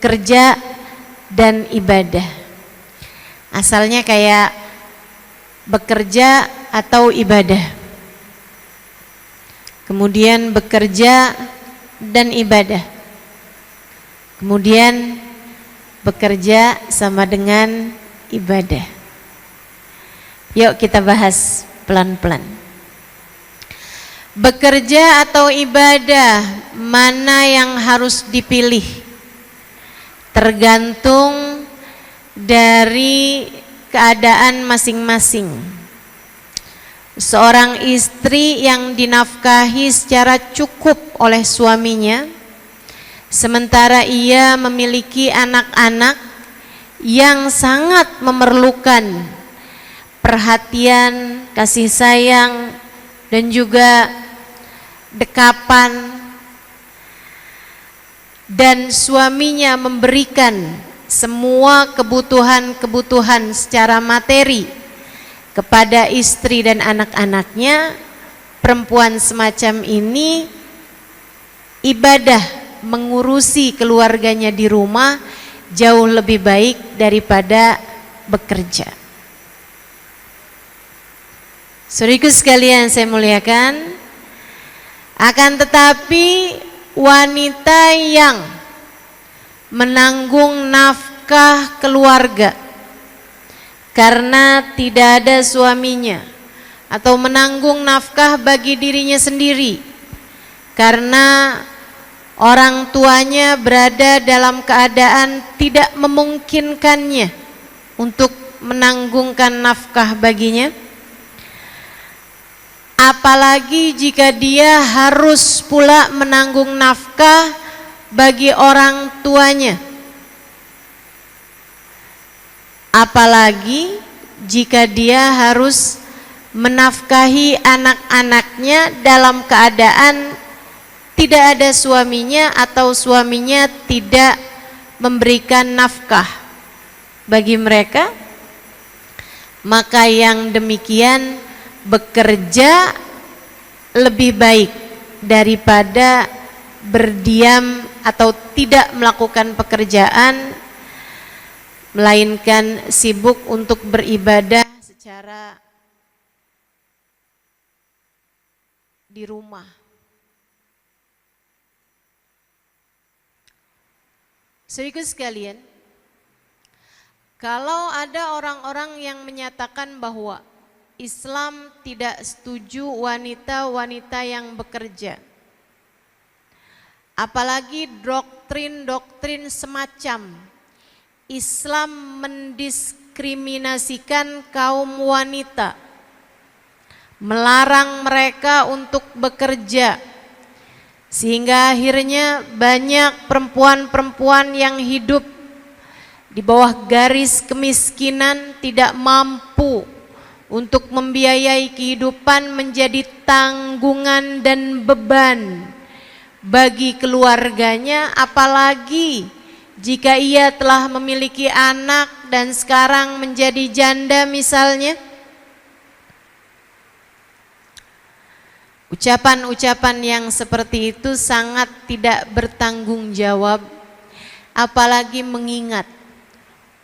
kerja dan ibadah. Asalnya kayak bekerja atau ibadah. Kemudian bekerja dan ibadah. Kemudian bekerja sama dengan ibadah. Yuk kita bahas pelan-pelan. Bekerja atau ibadah, mana yang harus dipilih? Tergantung dari keadaan masing-masing. Seorang istri yang dinafkahi secara cukup oleh suaminya, sementara ia memiliki anak-anak yang sangat memerlukan perhatian, kasih sayang, dan juga dekapan, dan suaminya memberikan semua kebutuhan-kebutuhan secara materi kepada istri dan anak-anaknya, perempuan semacam ini ibadah mengurusi keluarganya di rumah jauh lebih baik daripada bekerja. Saudaraku sekalian saya muliakan, akan tetapi wanita yang menanggung nafkah keluarga karena tidak ada suaminya, atau menanggung nafkah bagi dirinya sendiri karena orang tuanya berada dalam keadaan tidak memungkinkannya untuk menanggungkan nafkah baginya, apalagi jika dia harus pula menanggung nafkah bagi orang tuanya, apalagi jika dia harus menafkahi anak-anaknya dalam keadaan tidak ada suaminya atau suaminya tidak memberikan nafkah bagi mereka, maka yang demikian bekerja lebih baik daripada berdiam atau tidak melakukan pekerjaan, melainkan sibuk untuk beribadah secara di rumah. Saudaraku sekalian, kalau ada orang-orang yang menyatakan bahwa Islam tidak setuju wanita-wanita yang bekerja, apalagi doktrin-doktrin semacam Islam mendiskriminasikan kaum wanita, melarang mereka untuk bekerja, sehingga akhirnya banyak perempuan-perempuan yang hidup di bawah garis kemiskinan tidak mampu untuk membiayai kehidupan, menjadi tanggungan dan beban bagi keluarganya, apalagi jika ia telah memiliki anak dan sekarang menjadi janda misalnya. Ucapan-ucapan yang seperti itu sangat tidak bertanggung jawab, apalagi mengingat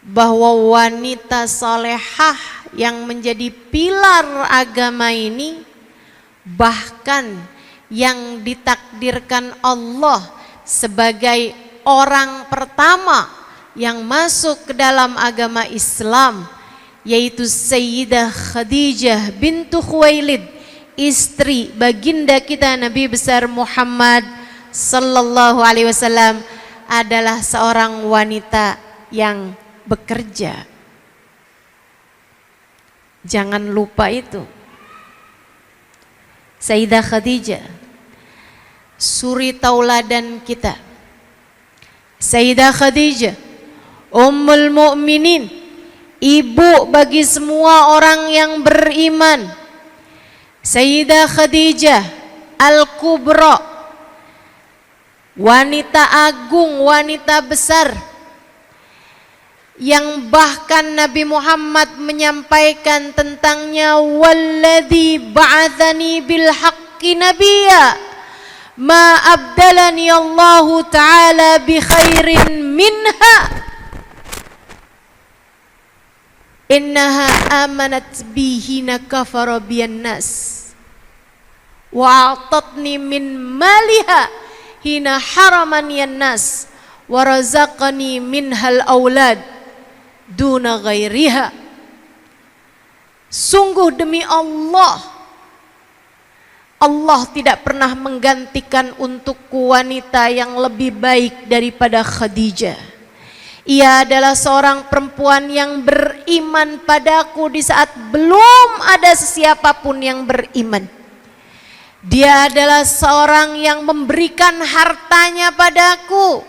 bahwa wanita salehah yang menjadi pilar agama ini, bahkan yang ditakdirkan Allah sebagai orang pertama yang masuk ke dalam agama Islam, yaitu Sayyidah Khadijah bintu Khuwailid, istri baginda kita Nabi besar Muhammad sallallahu alaihi wasallam, adalah seorang wanita yang bekerja. Jangan lupa itu. Sayyidah Khadijah, suri tauladan kita. Sayyidah Khadijah, Ummul Mukminin, ibu bagi semua orang yang beriman. Sayyidah Khadijah Al-Kubra, wanita agung, wanita besar, yang bahkan Nabi Muhammad menyampaikan tentangnya, walladzi ba'atsani bil haqqi nabiyya ma abdalani Allah ta'ala bi khairin minha innaha amanat bihina kafara biyan nas wa a'tatni min maliha hina haraman yan nas wa razaqani minhal aulad duna ghairiha. Sungguh demi Allah, Allah tidak pernah menggantikan untukku wanita yang lebih baik daripada Khadijah. Ia adalah seorang perempuan yang beriman padaku di saat belum ada sesiapapun yang beriman. Dia adalah seorang yang memberikan hartanya padaku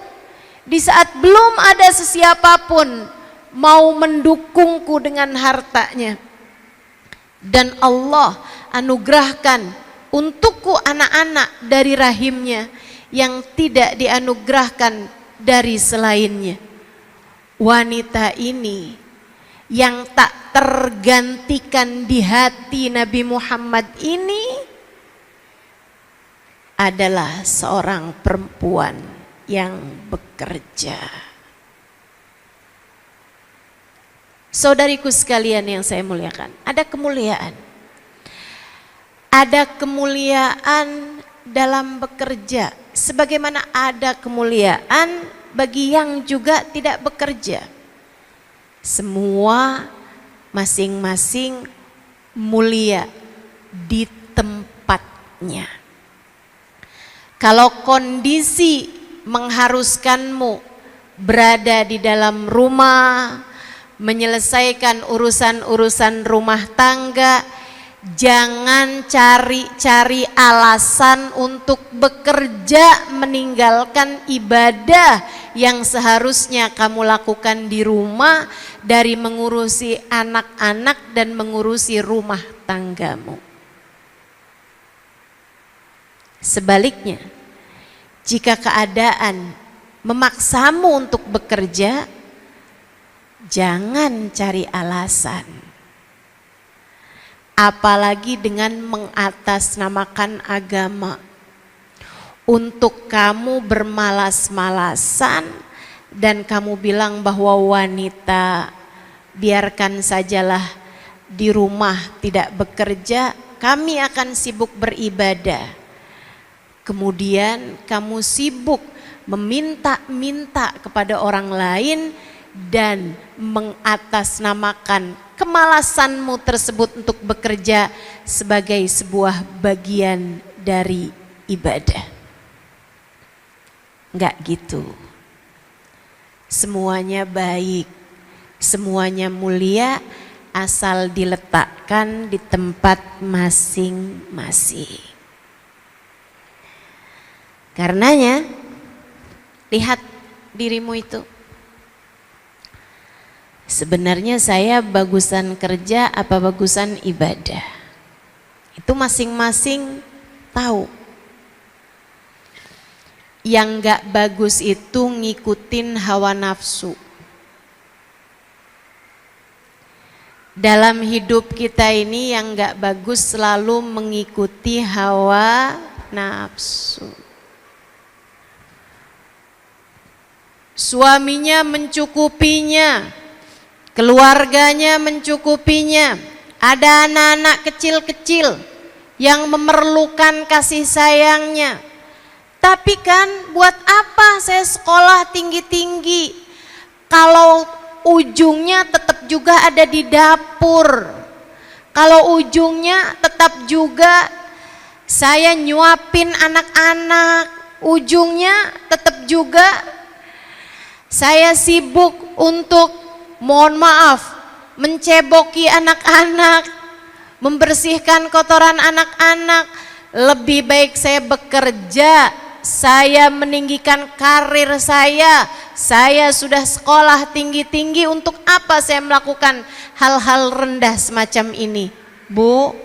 di saat belum ada sesiapapun mau mendukungku dengan hartanya. Dan Allah anugerahkan untukku anak-anak dari rahimnya yang tidak dianugerahkan dari selainnya. Wanita ini yang tak tergantikan di hati Nabi Muhammad ini adalah seorang perempuan yang bekerja. Saudariku sekalian yang saya muliakan, ada kemuliaan. Ada kemuliaan dalam bekerja, sebagaimana ada kemuliaan bagi yang juga tidak bekerja. Semua masing-masing mulia di tempatnya. Kalau kondisi mengharuskanmu berada di dalam rumah, menyelesaikan urusan-urusan rumah tangga, jangan cari-cari alasan untuk bekerja meninggalkan ibadah yang seharusnya kamu lakukan di rumah, dari mengurusi anak-anak dan mengurusi rumah tanggamu. Sebaliknya, jika keadaan memaksamu untuk bekerja, jangan cari alasan. Apalagi dengan mengatasnamakan agama. Untuk kamu bermalas-malasan dan kamu bilang bahwa wanita biarkan sajalah di rumah tidak bekerja, kami akan sibuk beribadah. Kemudian kamu sibuk meminta-minta kepada orang lain dan mengatasnamakan kemalasanmu tersebut untuk bekerja sebagai sebuah bagian dari ibadah. Enggak gitu. Semuanya baik, semuanya mulia asal diletakkan di tempat masing-masing. Karenanya, lihat dirimu itu. Sebenarnya saya bagusan kerja apa bagusan ibadah? Itu masing-masing tahu. Yang gak bagus itu ngikutin hawa nafsu. Dalam hidup kita ini yang gak bagus selalu mengikuti hawa nafsu. Suaminya mencukupinya, keluarganya mencukupinya, ada anak-anak kecil-kecil yang memerlukan kasih sayangnya. Tapi kan buat apa saya sekolah tinggi-tinggi kalau ujungnya tetap juga ada di dapur, kalau ujungnya tetap juga saya nyuapin anak-anak, ujungnya tetap juga saya sibuk untuk, mohon maaf, menceboki anak-anak, membersihkan kotoran anak-anak. Lebih baik saya bekerja, saya meninggikan karir saya sudah sekolah tinggi-tinggi, untuk apa saya melakukan hal-hal rendah semacam ini? Bu,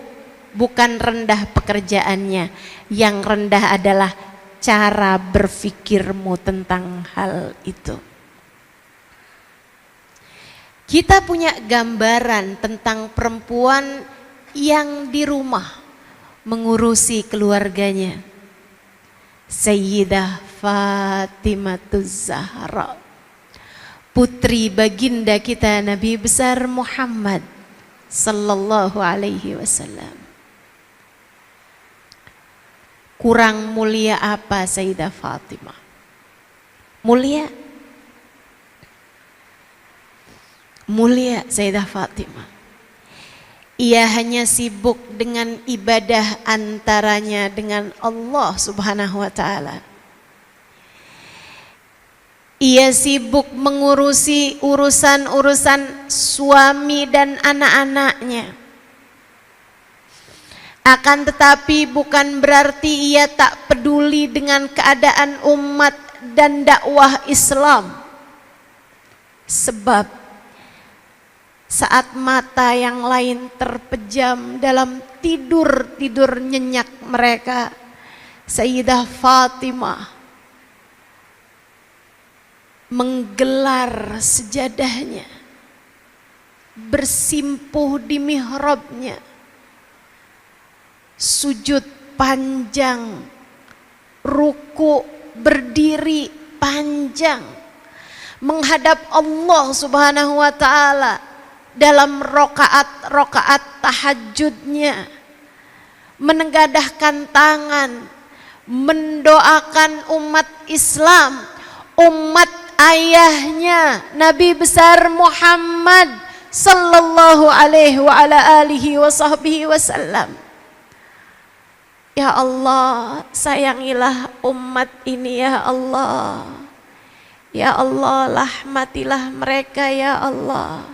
bukan rendah pekerjaannya, yang rendah adalah cara berpikirmu tentang hal itu. Kita punya gambaran tentang perempuan yang di rumah mengurusi keluarganya. Sayyidah Fatimahuz Zahra, putri baginda kita Nabi besar Muhammad sallallahu alaihi wasallam. Kurang mulia apa Sayyidah Fatimah? Mulia. Mulia Sayyidah Fatimah. Ia hanya sibuk dengan ibadah antaranya dengan Allah Subhanahu wa taala. Ia sibuk mengurusi urusan-urusan suami dan anak-anaknya. Akan tetapi bukan berarti ia tak peduli dengan keadaan umat dan dakwah Islam. Sebab saat mata yang lain terpejam dalam tidur-tidur nyenyak mereka, Sayyidah Fatimah menggelar sejadahnya, bersimpuh di mihrabnya, sujud panjang, ruku berdiri panjang, menghadap Allah Subhanahu wa taala dalam rokaat-rokaat tahajudnya, menengadahkan tangan, mendoakan umat Islam, umat ayahnya Nabi besar Muhammad sallallahu alaihi wa ala alihi wa sahbihi wasallam. Ya Allah, sayangilah umat ini ya Allah. Ya Allah, rahmatilah mereka ya Allah.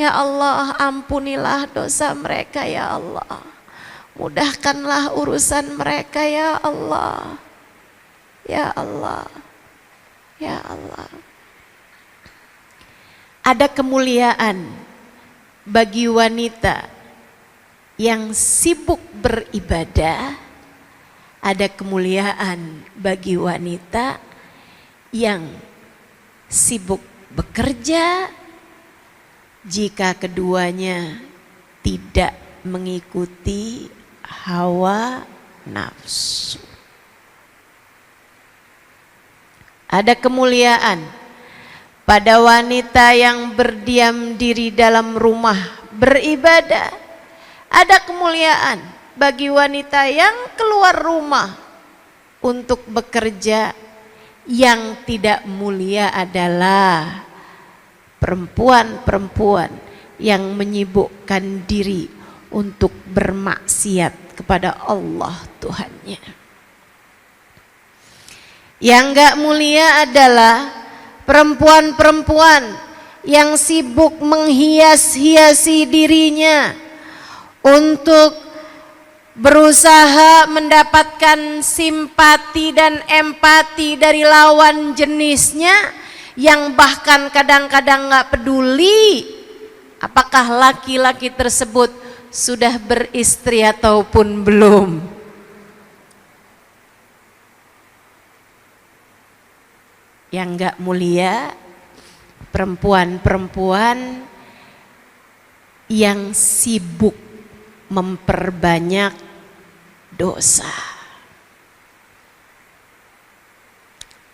Ya Allah, ampunilah dosa mereka ya Allah. Mudahkanlah urusan mereka ya Allah. Ya Allah. Ya Allah. Ada kemuliaan bagi wanita yang sibuk beribadah, ada kemuliaan bagi wanita yang sibuk bekerja jika keduanya tidak mengikuti hawa nafsu. Ada kemuliaan pada wanita yang berdiam diri dalam rumah beribadah. Ada kemuliaan bagi wanita yang keluar rumah untuk bekerja. Yang tidak mulia adalah perempuan-perempuan yang menyibukkan diri untuk bermaksiat kepada Allah Tuhannya. Yang gak mulia adalah perempuan-perempuan yang sibuk menghias-hiasi dirinya untuk berusaha mendapatkan simpati dan empati dari lawan jenisnya, yang bahkan kadang-kadang gak peduli apakah laki-laki tersebut sudah beristri ataupun belum. Yang gak mulia perempuan-perempuan yang sibuk memperbanyak dosa.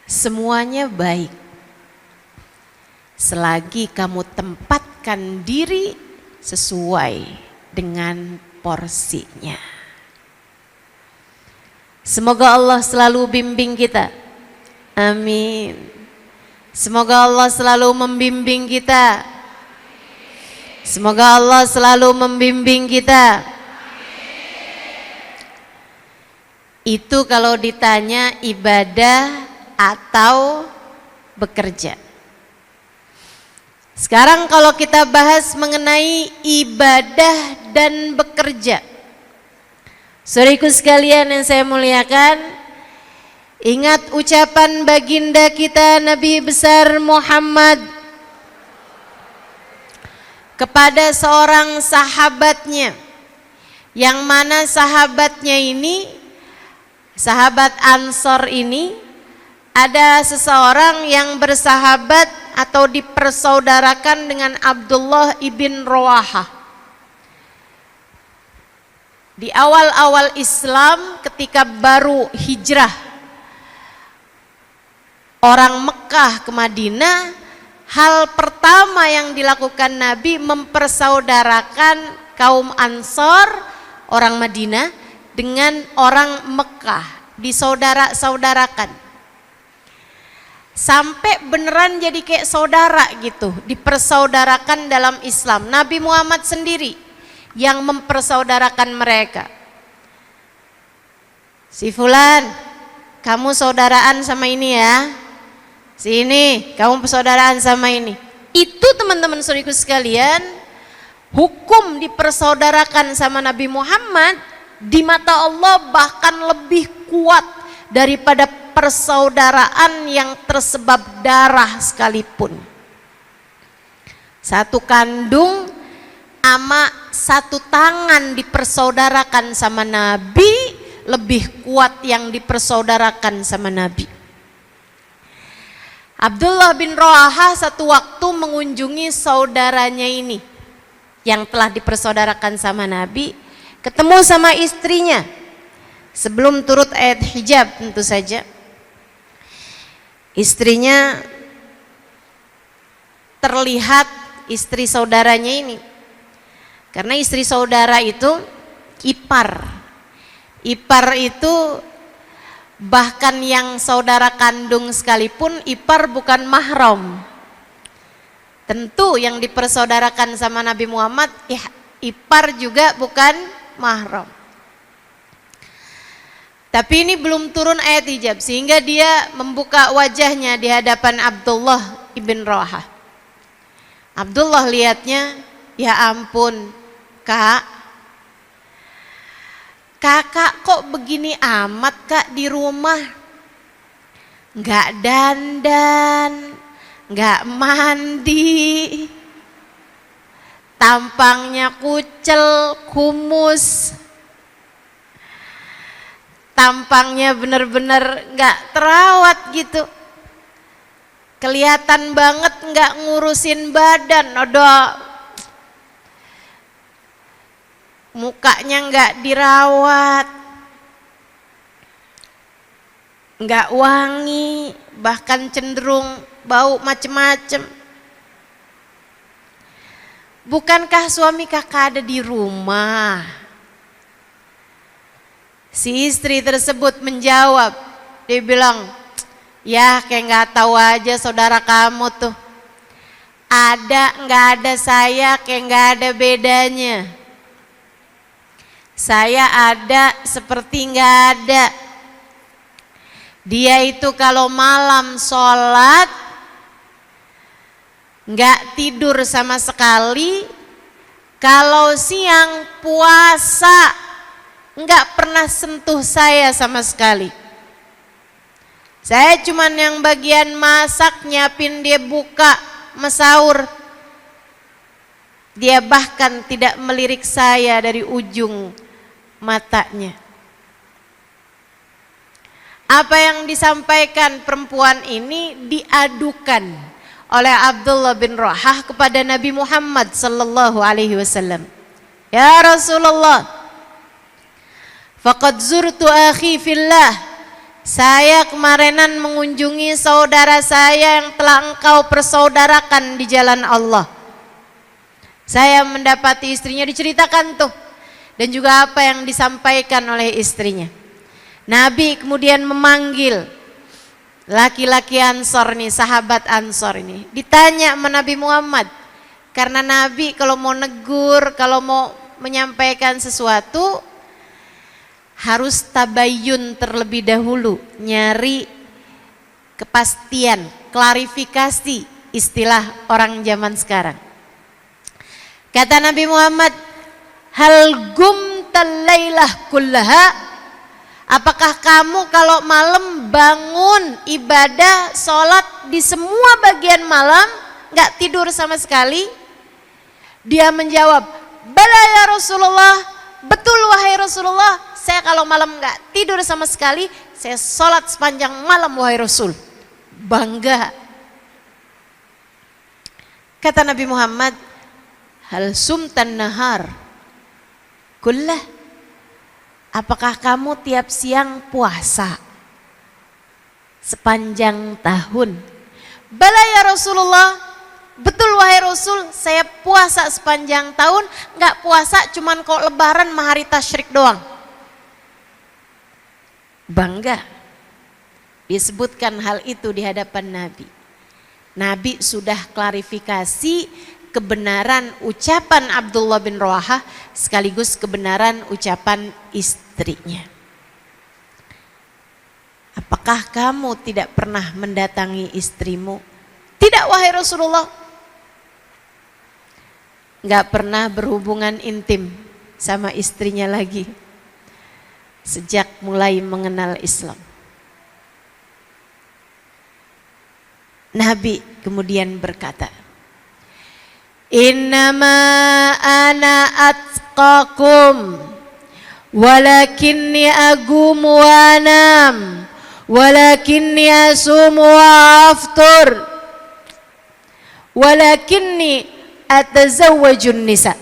Semuanya baik selagi kamu tempatkan diri sesuai dengan porsinya. Semoga Allah selalu bimbing kita. Amin. Semoga Allah selalu membimbing kita. Semoga Allah selalu membimbing kita. Itu kalau ditanya ibadah atau bekerja. Sekarang kalau kita bahas mengenai ibadah dan bekerja, saudaraku sekalian yang saya muliakan, ingat ucapan baginda kita Nabi besar Muhammad kepada seorang sahabatnya, yang mana sahabatnya ini, sahabat Ansor ini, ada seseorang yang bersahabat atau dipersaudarakan dengan Abdullah ibn Rawahah. Di awal-awal Islam ketika baru hijrah orang Mekah ke Madinah, hal pertama yang dilakukan Nabi mempersaudarakan kaum Ansor, orang Madinah, dengan orang Mekah, disaudara-saudarakan. Sampai beneran jadi kayak saudara gitu, dipersaudarakan dalam Islam. Nabi Muhammad sendiri yang mempersaudarakan mereka. Si fulan, kamu saudaraan sama ini ya. Si ini, kamu persaudaraan sama ini. Itu teman-teman saudaraku sekalian, hukum dipersaudarakan sama Nabi Muhammad di mata Allah bahkan lebih kuat daripada persaudaraan yang tersebab darah sekalipun. Satu kandung ama satu tangan dipersaudarakan sama Nabi lebih kuat yang dipersaudarakan sama Nabi. Abdullah bin Rawaha satu waktu mengunjungi saudaranya ini yang telah dipersaudarakan sama Nabi, ketemu sama istrinya sebelum turut ayat hijab tentu saja. Istrinya terlihat istri saudaranya ini, karena istri saudara itu ipar. Ipar itu bahkan yang saudara kandung sekalipun ipar bukan mahram. Tentu yang dipersaudarakan sama Nabi Muhammad ipar juga bukan mahram. Tapi ini belum turun ayat hijab sehingga dia membuka wajahnya di hadapan Abdullah ibn Rawaha. Abdullah lihatnya, ya ampun kak, kakak kok begini amat kak di rumah, nggak dandan, nggak mandi, tampangnya kucel, kumus, tampangnya bener-bener nggak terawat gitu, kelihatan banget nggak ngurusin badan, mukanya nggak dirawat, nggak wangi, bahkan cenderung bau macem-macem. Bukankah suami kakak ada di rumah? Si istri tersebut menjawab, dia bilang, ya kayak nggak tahu aja saudara kamu tuh, ada nggak ada saya kayak nggak ada bedanya. Saya ada seperti nggak ada. Dia itu kalau malam sholat nggak tidur sama sekali, kalau siang puasa nggak pernah sentuh saya sama sekali. Saya cuman yang bagian masak, nyiapin dia buka, masaur. Dia bahkan tidak melirik saya dari ujung matanya. Apa yang disampaikan perempuan ini diadukan oleh Abdullah bin Rawaha kepada Nabi Muhammad sallallahu alaihi wasallam. Ya Rasulullah, faqad zurtu akhi fillah. Saya kemarinan mengunjungi saudara saya yang telah engkau persaudarakan di jalan Allah. Saya mendapati istrinya, diceritakan tuh, dan juga apa yang disampaikan oleh istrinya. Nabi kemudian memanggil laki-laki Ansor nih, sahabat Ansor ini, ditanya sama Nabi Muhammad, karena Nabi kalau mau negur, kalau mau menyampaikan sesuatu harus tabayyun terlebih dahulu, nyari kepastian, klarifikasi, istilah orang zaman sekarang. Kata Nabi Muhammad, hal gumtal lailah kullaha, apakah kamu kalau malam bangun ibadah sholat di semua bagian malam gak tidur sama sekali? Dia menjawab, bala ya Rasulullah, betul wahai Rasulullah, saya kalau malam gak tidur sama sekali, saya sholat sepanjang malam wahai Rasul. Bangga. Kata Nabi Muhammad, hal sumtan nahar kullah, apakah kamu tiap siang puasa sepanjang tahun. Bala ya Rasulullah, betul wahai Rasul, saya puasa sepanjang tahun, nggak puasa cuman kalau lebaran sama hari tasyrik doang. Bangga disebutkan hal itu di hadapan Nabi. Nabi sudah klarifikasi kebenaran ucapan Abdullah bin Rawahah sekaligus kebenaran ucapan istrinya. Apakah kamu tidak pernah mendatangi istrimu? Tidak wahai Rasulullah. Gak pernah berhubungan intim sama istrinya lagi sejak mulai mengenal Islam. Nabi kemudian berkata, innama ana atqakum walakinni agum wa anam walakinni asum wa aftur walakinni atazawwajun nisa.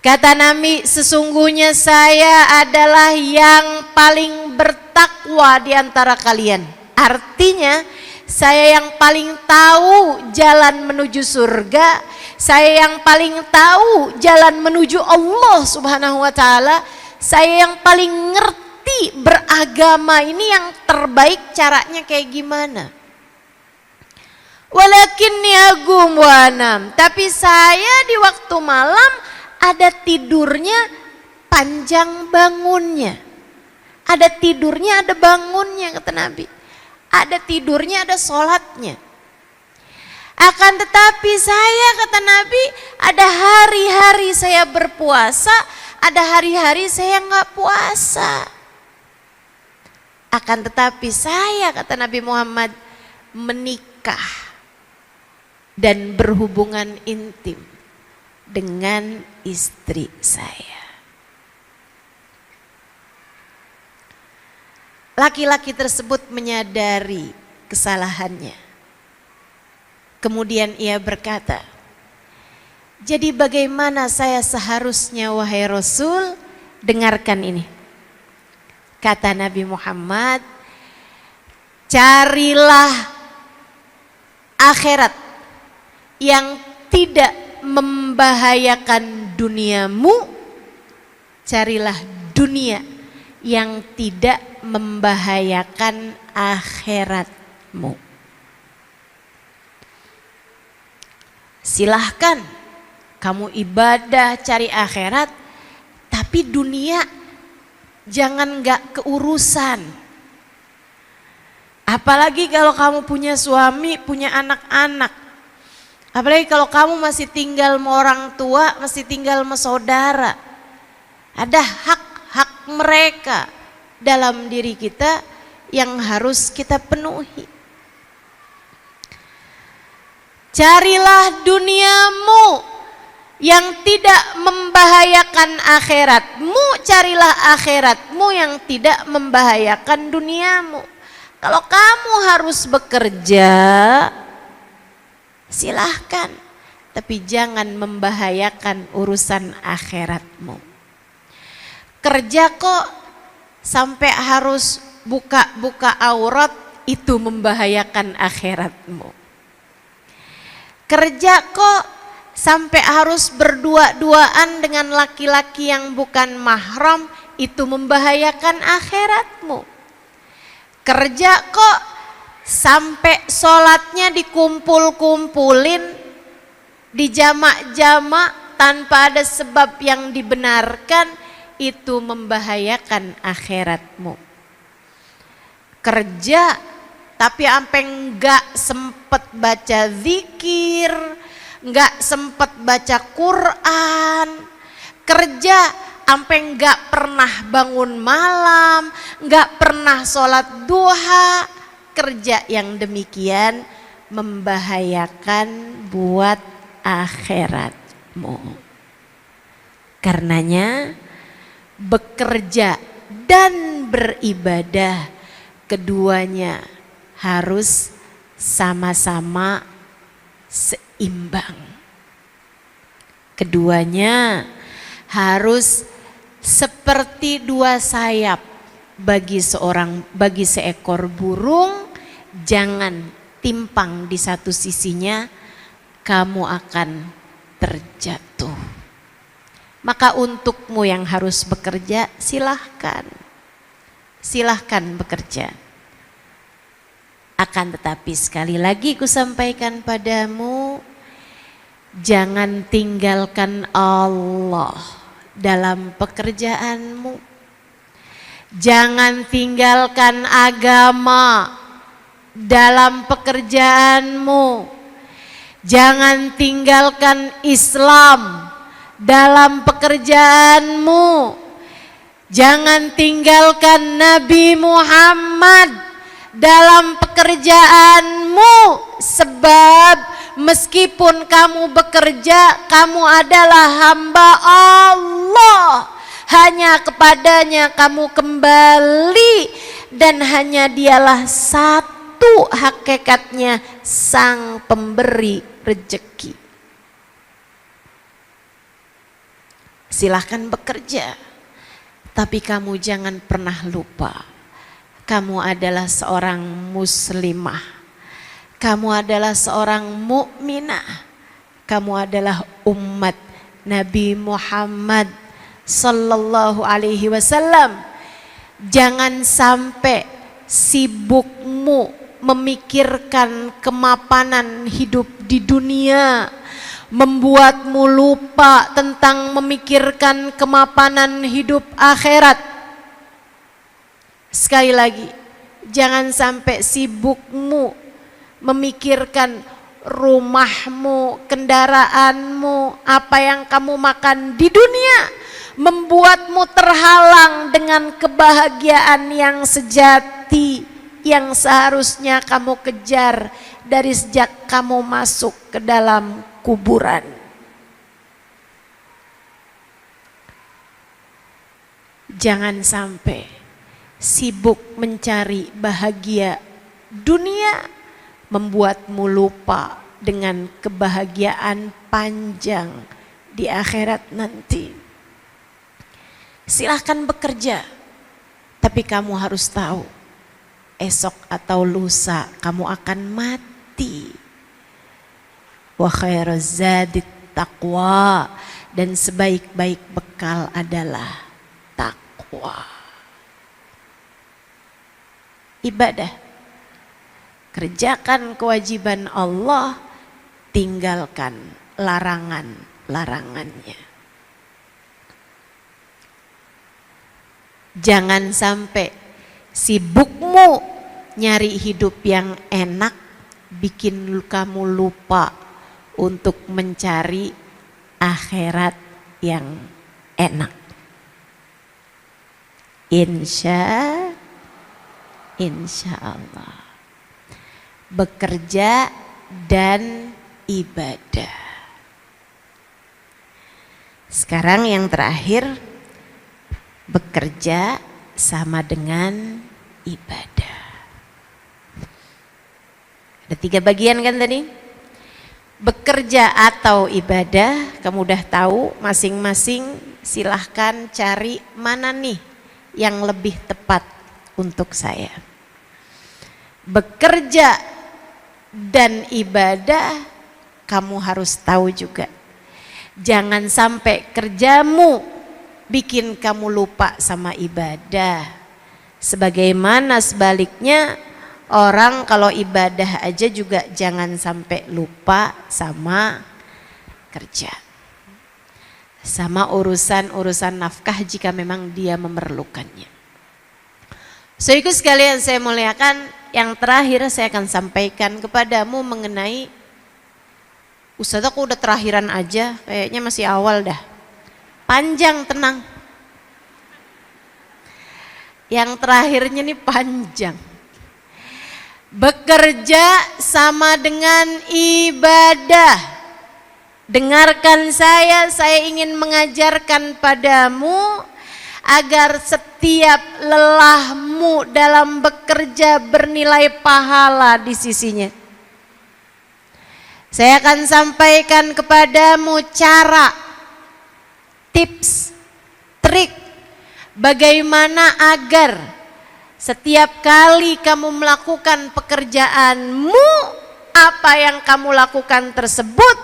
Kata Nabi, sesungguhnya saya adalah yang paling bertakwa di antara kalian. Artinya saya yang paling tahu jalan menuju surga, saya yang paling tahu jalan menuju Allah Subhanahu wa taala, saya yang paling ngerti beragama ini yang terbaik caranya kayak gimana. Walakinni agum wa anam, tapi saya di waktu malam ada tidurnya, panjang bangunnya. Ada tidurnya, ada bangunnya, kata Nabi. Ada tidurnya, ada sholatnya. Akan tetapi saya, kata Nabi, ada hari-hari saya berpuasa, ada hari-hari saya nggak puasa. Akan tetapi saya, kata Nabi Muhammad, menikah dan berhubungan intim dengan istri saya. Laki-laki tersebut menyadari kesalahannya. Kemudian ia berkata, jadi bagaimana saya seharusnya wahai Rasul? Dengarkan ini. Kata Nabi Muhammad, carilah akhirat yang tidak membahayakan duniamu, carilah dunia yang tidak membahayakan akhiratmu. Silahkan kamu ibadah cari akhirat, tapi dunia jangan gak keurusan. Apalagi kalau kamu punya suami, punya anak-anak. Apalagi kalau kamu masih tinggal sama orang tua, masih tinggal sama saudara. Ada hak-hak mereka dalam diri kita yang harus kita penuhi. Carilah duniamu yang tidak membahayakan akhiratmu, carilah akhiratmu yang tidak membahayakan duniamu. Kalau kamu harus bekerja, silahkan, tapi jangan membahayakan urusan akhiratmu. Kerja kok sampai harus buka-buka aurat, itu membahayakan akhiratmu. Kerja kok sampai harus berdua-duaan dengan laki-laki yang bukan mahram, itu membahayakan akhiratmu. Kerja kok sampai sholatnya dikumpul-kumpulin, dijamak-jamak tanpa ada sebab yang dibenarkan, itu membahayakan akhiratmu. Kerja tapi sampai enggak sempet baca zikir, enggak sempet baca Quran. Kerja sampai enggak pernah bangun malam, enggak pernah sholat duha. Kerja yang demikian membahayakan buat akhiratmu. Karenanya bekerja dan beribadah keduanya harus sama-sama seimbang. Keduanya harus seperti dua sayap bagi seekor burung, jangan timpang di satu sisinya, kamu akan terjatuh. Maka untukmu yang harus bekerja, silahkan bekerja. Akan tetapi sekali lagi ku sampaikan padamu, jangan tinggalkan Allah dalam pekerjaanmu. Jangan tinggalkan agama dalam pekerjaanmu. Jangan tinggalkan Islam dalam pekerjaanmu. Jangan tinggalkan Nabi Muhammad dalam pekerjaanmu, sebab meskipun kamu bekerja, kamu adalah hamba Allah. Hanya kepadanya kamu kembali, dan hanya dialah satu hakikatnya, sang pemberi rezeki. Silahkan bekerja, tapi kamu jangan pernah lupa, kamu adalah seorang muslimah, kamu adalah seorang mukminah, kamu adalah umat Nabi Muhammad sallallahu alaihi wasallam. Jangan sampai sibukmu memikirkan kemapanan hidup di dunia membuatmu lupa tentang memikirkan kemapanan hidup akhirat. Sekali lagi, jangan sampai sibukmu memikirkan rumahmu, kendaraanmu, apa yang kamu makan di dunia membuatmu terhalang dengan kebahagiaan yang sejati yang seharusnya kamu kejar dari sejak kamu masuk ke dalam kuburan. Jangan sampai sibuk mencari bahagia dunia membuatmu lupa dengan kebahagiaan panjang di akhirat nanti. Silahkan bekerja, tapi kamu harus tahu, esok atau lusa kamu akan mati. Wa khairuz zadit taqwa, dan sebaik-baik bekal adalah takwa. Ibadah, kerjakan kewajiban Allah, tinggalkan larangan-larangannya. Jangan sampai sibukmu nyari hidup yang enak bikin kamu lupa untuk mencari akhirat yang enak. Insya Allah. Bekerja dan ibadah. Sekarang yang terakhir, bekerja sama dengan ibadah. Ada 3 bagian kan tadi? Bekerja atau ibadah, kamu udah tahu masing-masing, silahkan cari mana nih yang lebih tepat untuk saya. Bekerja dan ibadah, kamu harus tahu juga. Jangan sampai kerjamu bikin kamu lupa sama ibadah. Sebagaimana sebaliknya, orang kalau ibadah aja juga jangan sampai lupa sama kerja, sama urusan nafkah jika memang dia memerlukannya. Saudaraku sekalian saya muliakan, yang terakhir saya akan sampaikan kepadamu mengenai, Ustaz aku udah terakhiran aja, kayaknya masih awal dah. Panjang, tenang. Yang terakhirnya nih panjang. Bekerja sama dengan ibadah. Dengarkan saya ingin mengajarkan padamu agar setiap lelahmu dalam bekerja bernilai pahala di sisinya. Saya akan sampaikan kepadamu cara, tips, trik bagaimana agar Setiap kali kamu melakukan pekerjaanmu, apa yang kamu lakukan tersebut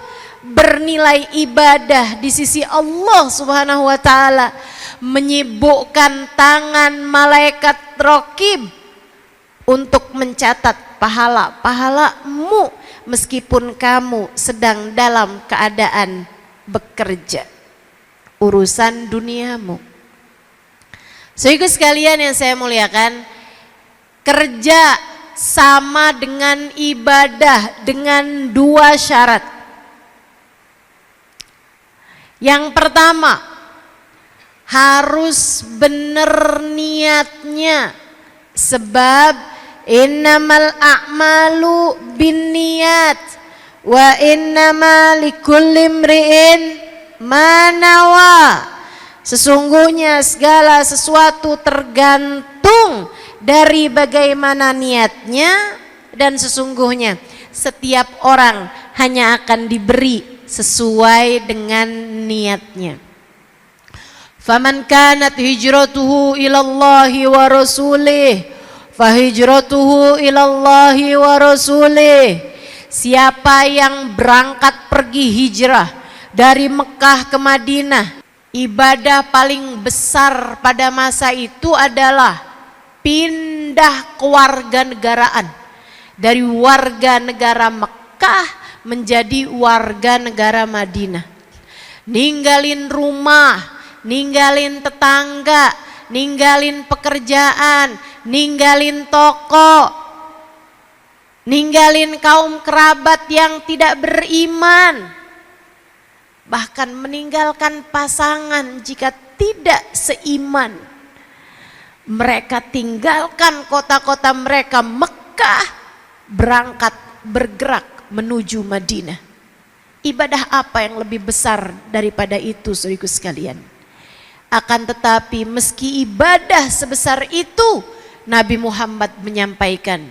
bernilai ibadah di sisi Allah Subhanahu wa taala, menyibukkan tangan malaikat raqib untuk mencatat pahala-pahalamu meskipun kamu sedang dalam keadaan bekerja urusan duniamu. Saudara sekalian yang saya muliakan, kerja sama dengan ibadah dengan dua syarat. Yang pertama, harus benar niatnya, sebab innamal a'malu binniyat wa innama likulli imri'in ma nawa. Sesungguhnya segala sesuatu tergantung dari bagaimana niatnya, dan sesungguhnya setiap orang hanya akan diberi sesuai dengan niatnya. Faman kanat hijratuhu ilallahi wa rasulih fahijratuhu ilallahi wa rasulih. Siapa yang berangkat pergi hijrah dari Mekah ke Madinah, ibadah paling besar pada masa itu adalah pindah kewarganegaraan dari warga negara Mekah menjadi warga negara Madinah. Ninggalin rumah, ninggalin tetangga, ninggalin pekerjaan, ninggalin toko, ninggalin kaum kerabat yang tidak beriman, bahkan meninggalkan pasangan jika tidak seiman. Mereka tinggalkan kota-kota mereka Mekah, berangkat bergerak menuju Madinah. Ibadah apa yang lebih besar daripada itu, saudaraku sekalian? Akan tetapi meski ibadah sebesar itu, Nabi Muhammad menyampaikan,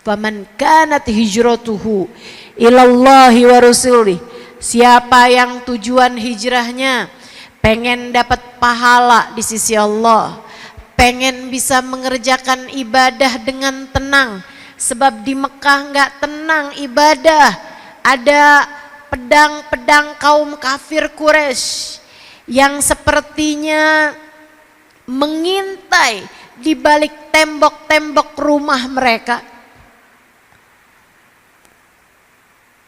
faman kanat hijratuhu ilallahi wa rasulih. Siapa yang tujuan hijrahnya pengen dapat pahala di sisi Allah, pengen bisa mengerjakan ibadah dengan tenang, sebab di Mekah nggak tenang ibadah. Ada pedang-pedang kaum kafir Quraisy yang sepertinya mengintai di balik tembok-tembok rumah mereka.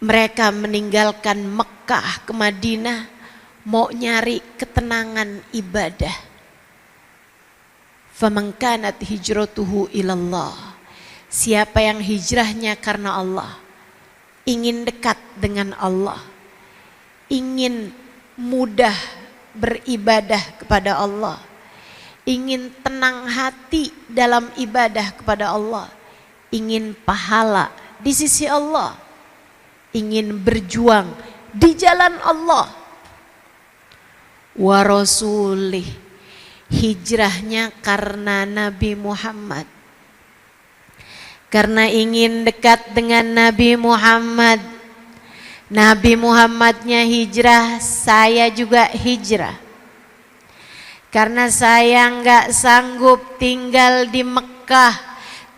Mereka meninggalkan Mekah ke Madinah mau nyari ketenangan ibadah. Faman kanat hijratuhu ilallah. Siapa yang hijrahnya karena Allah, ingin dekat dengan Allah, ingin mudah beribadah kepada Allah, ingin tenang hati dalam ibadah kepada Allah, ingin pahala di sisi Allah, ingin berjuang di jalan Allah, wa rasulih, hijrahnya karena Nabi Muhammad, karena ingin dekat dengan Nabi Muhammad. Nabi Muhammadnya hijrah, saya juga hijrah. Karena saya nggak sanggup tinggal di Mekah,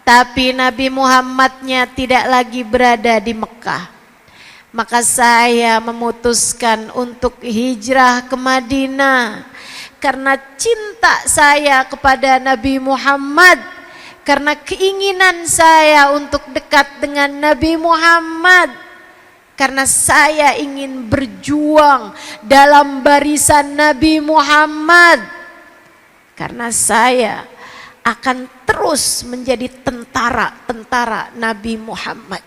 tapi Nabi Muhammadnya tidak lagi berada di Mekah, maka saya memutuskan untuk hijrah ke Madinah. Karena cinta saya kepada Nabi Muhammad, karena keinginan saya untuk dekat dengan Nabi Muhammad, karena saya ingin berjuang dalam barisan Nabi Muhammad, karena saya akan terus menjadi tentara-tentara Nabi Muhammad.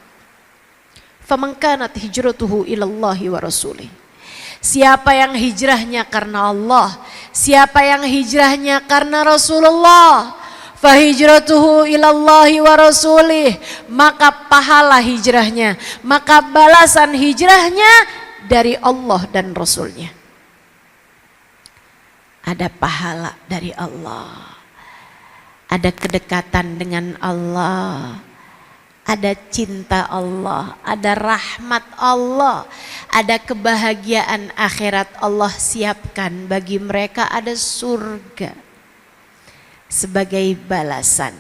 Faman kanat hijratuhu ilallahi wa rasulih. Siapa yang hijrahnya karena Allah, siapa yang hijrahnya karena Rasulullah, fahijratuhu ilallahi wa rasulih, maka pahala hijrahnya, maka balasan hijrahnya dari Allah dan Rasulnya. Ada pahala dari Allah, ada kedekatan dengan Allah, ada cinta Allah, ada rahmat Allah, ada kebahagiaan akhirat Allah siapkan bagi mereka, ada surga sebagai balasan.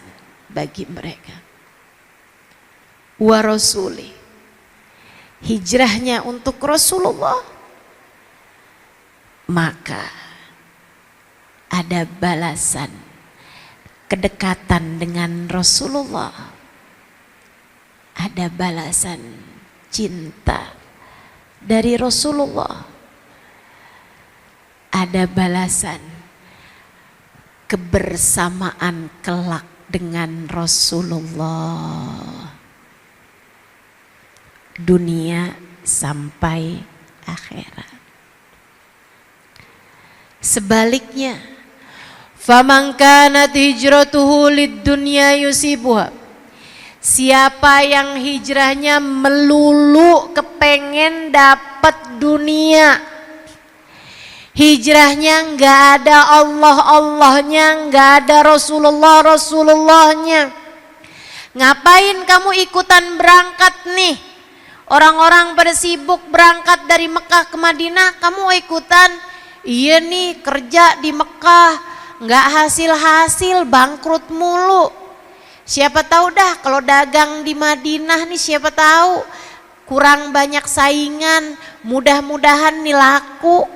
bagi mereka. Wa rasuli, hijrahnya untuk Rasulullah, maka ada balasan kedekatan dengan Rasulullah, ada balasan cinta dari Rasulullah, ada balasan kebersamaan kelak dengan Rasulullah, dunia sampai akhirat. Sebaliknya, faman kanat hijratuhu lid-dunya yusibuha, siapa yang hijrahnya melulu kepengen dapat dunia, hijrahnya nggak ada Allah-Allahnya, nggak ada Rasulullah-Rasulullahnya. Ngapain kamu ikutan berangkat nih? Orang-orang pada sibuk berangkat dari Mekah ke Madinah, kamu ikutan? Iya nih, kerja di Mekah nggak hasil-hasil, bangkrut mulu. Siapa tahu dah kalau dagang di Madinah nih, siapa tahu kurang banyak saingan, mudah-mudahan nih laku.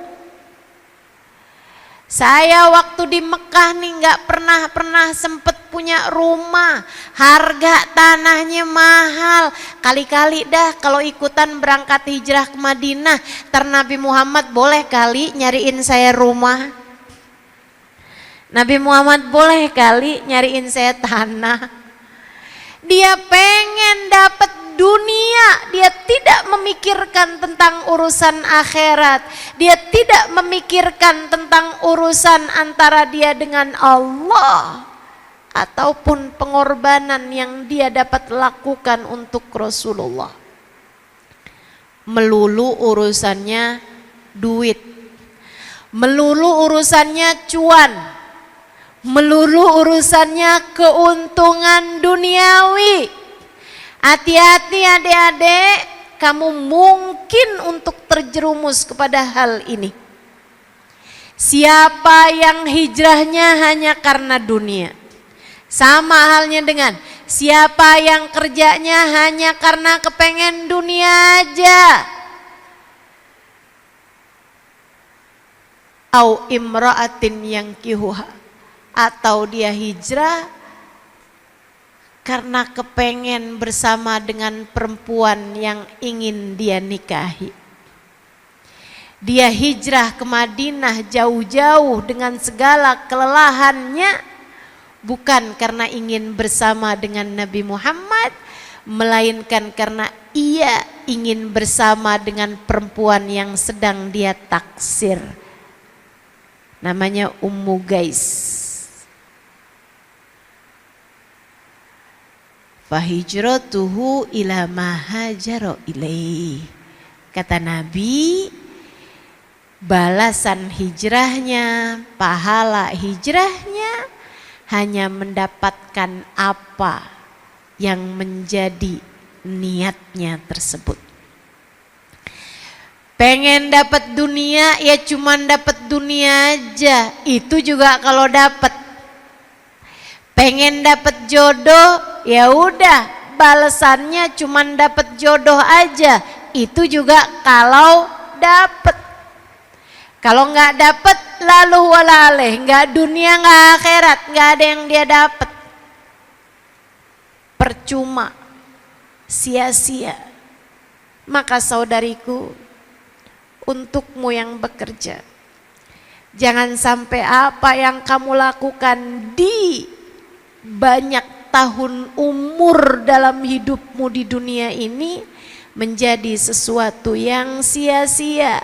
Saya waktu di Mekah nih nggak pernah sempet punya rumah, harga tanahnya mahal. Kali-kali dah kalau ikutan berangkat hijrah ke Madinah, ntar Nabi Muhammad boleh kali nyariin saya rumah. Nabi Muhammad boleh kali nyariin saya tanah. Dia pengen dapat dunia, dia tidak memikirkan tentang urusan akhirat, dia tidak memikirkan tentang urusan antara dia dengan Allah ataupun pengorbanan yang dia dapat lakukan untuk Rasulullah. Melulu urusannya duit, melulu urusannya cuan, melulu urusannya keuntungan duniawi. Hati-hati adik-adik, kamu mungkin untuk terjerumus kepada hal ini. Siapa yang hijrahnya hanya karena dunia, sama halnya dengan siapa yang kerjanya hanya karena kepengen dunia aja. Au imra'atin yang kihuha, atau dia hijrah karena kepengen bersama dengan perempuan yang ingin dia nikahi. Dia hijrah ke Madinah jauh-jauh dengan segala kelelahannya, bukan karena ingin bersama dengan Nabi Muhammad, melainkan karena ia ingin bersama dengan perempuan yang sedang dia taksir, namanya Ummu Gais. Fahijratuhu ila ma hajara ilaih. Kata Nabi, balasan hijrahnya, pahala hijrahnya hanya mendapatkan apa yang menjadi niatnya tersebut. Pengen dapat dunia, ya cuman dapat dunia aja, itu juga kalau dapat. Pengen dapat jodoh, ya udah balasannya cuman dapat jodoh aja, itu juga kalau dapat. Kalau nggak dapat, lalu walaleh, nggak dunia nggak akhirat, nggak ada yang dia dapat. Percuma, sia-sia. Maka saudariku, untukmu yang bekerja, jangan sampai apa yang kamu lakukan di banyak tahun umur dalam hidupmu di dunia ini menjadi sesuatu yang sia-sia.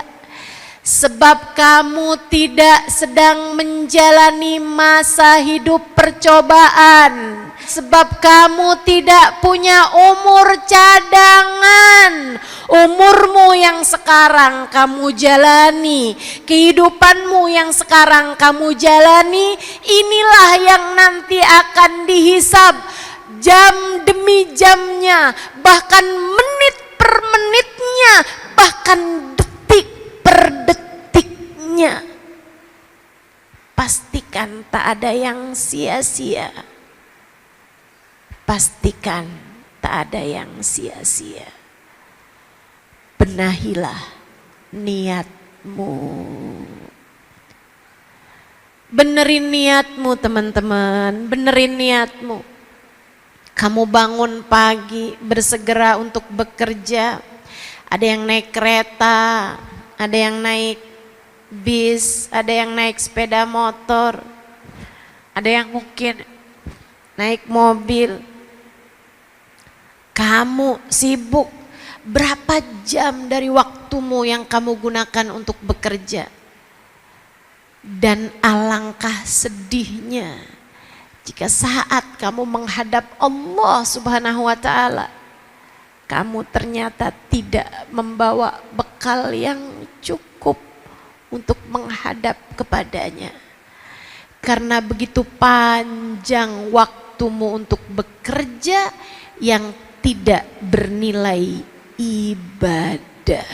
Sebab kamu tidak sedang menjalani masa hidup percobaan. Sebab kamu tidak punya umur cadangan. Umurmu yang sekarang kamu jalani, kehidupanmu yang sekarang kamu jalani, inilah yang nanti akan dihisab jam demi jamnya, bahkan menit per menitnya, bahkan detik per detiknya. Pastikan tak ada yang sia-sia. pastikan tak ada yang sia-sia. Benahilah niatmu. Benerin niatmu teman-teman, benerin niatmu. Kamu bangun pagi bersegera untuk bekerja. Ada yang naik kereta, ada yang naik bis, ada yang naik sepeda motor, ada yang mungkin naik mobil. Kamu sibuk, berapa jam dari waktumu yang kamu gunakan untuk bekerja? Dan alangkah sedihnya jika saat kamu menghadap Allah Subhanahu wa Ta'ala, kamu ternyata tidak membawa bekal yang cukup untuk menghadap kepadanya. Karena begitu panjang waktumu untuk bekerja yang tidak bernilai ibadah.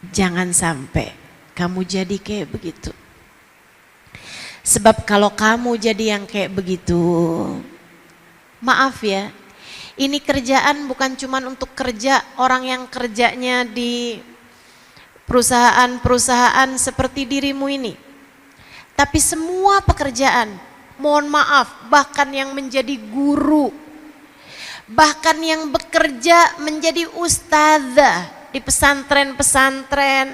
Jangan sampai kamu jadi kayak begitu. Sebab kalau kamu jadi yang kayak begitu, maaf ya, ini kerjaan bukan cuma untuk kerja orang yang kerjanya di perusahaan-perusahaan seperti dirimu ini. Tapi semua pekerjaan, mohon maaf, bahkan yang menjadi guru, bahkan yang bekerja menjadi ustazah di pesantren-pesantren,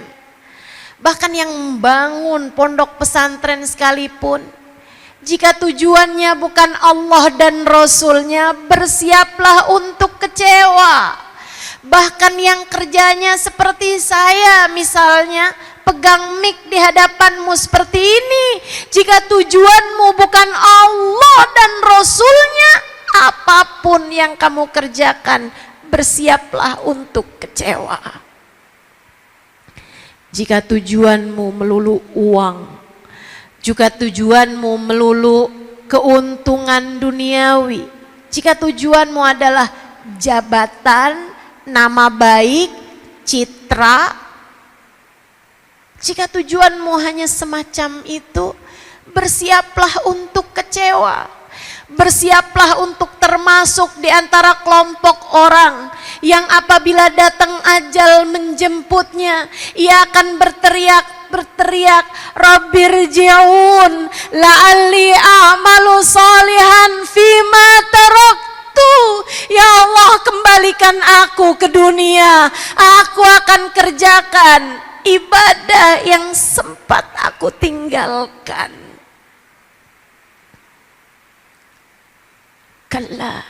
bahkan yang membangun pondok pesantren sekalipun, jika tujuannya bukan Allah dan Rasulnya, bersiaplah untuk kecewa. Bahkan yang kerjanya seperti saya misalnya, pegang mic di hadapanmu seperti ini, jika tujuanmu bukan Allah dan Rasulnya, apapun yang kamu kerjakan, bersiaplah untuk kecewa. Jika tujuanmu melulu uang, jika tujuanmu melulu keuntungan duniawi, jika tujuanmu adalah jabatan, nama baik, citra, jika tujuanmu hanya semacam itu, bersiaplah untuk kecewa. Bersiaplah untuk termasuk di antara kelompok orang yang apabila datang ajal menjemputnya, ia akan berteriak, Rabbirji'un la'alli a'malu salihan fima taraktu. Ya Allah, kembalikan aku ke dunia, aku akan kerjakan ibadah yang sempat aku tinggalkan. Kalla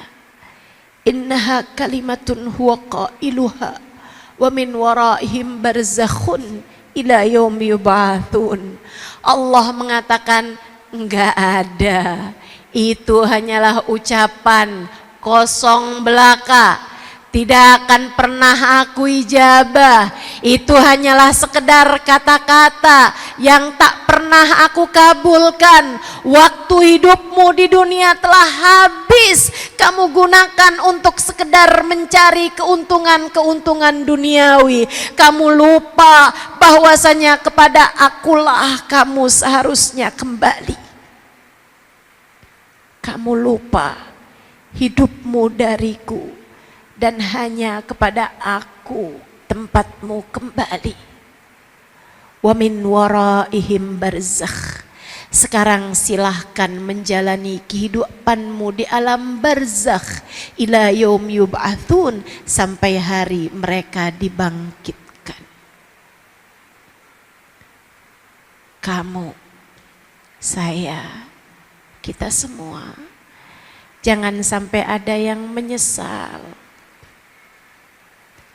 innaha kalimatun huwa qailuha wa min waraihim barzakhun ila yaumi yub'atsun. Allah mengatakan enggak ada, itu hanyalah ucapan kosong belaka, tidak akan pernah aku ijabah. Itu hanyalah sekedar kata-kata yang tak pernah aku kabulkan. Waktu hidupmu di dunia telah habis, kamu gunakan untuk sekedar mencari keuntungan-keuntungan duniawi. Kamu lupa bahwasanya kepada akulah kamu seharusnya kembali. Kamu lupa hidupmu dariku, dan hanya kepada aku tempatmu kembali. Wa min waraihim barzakh. Sekarang silahkan menjalani kehidupanmu di alam barzakh ila yaum yub'atsun, sampai hari mereka dibangkitkan. Kamu, saya, kita semua, jangan sampai ada yang menyesal.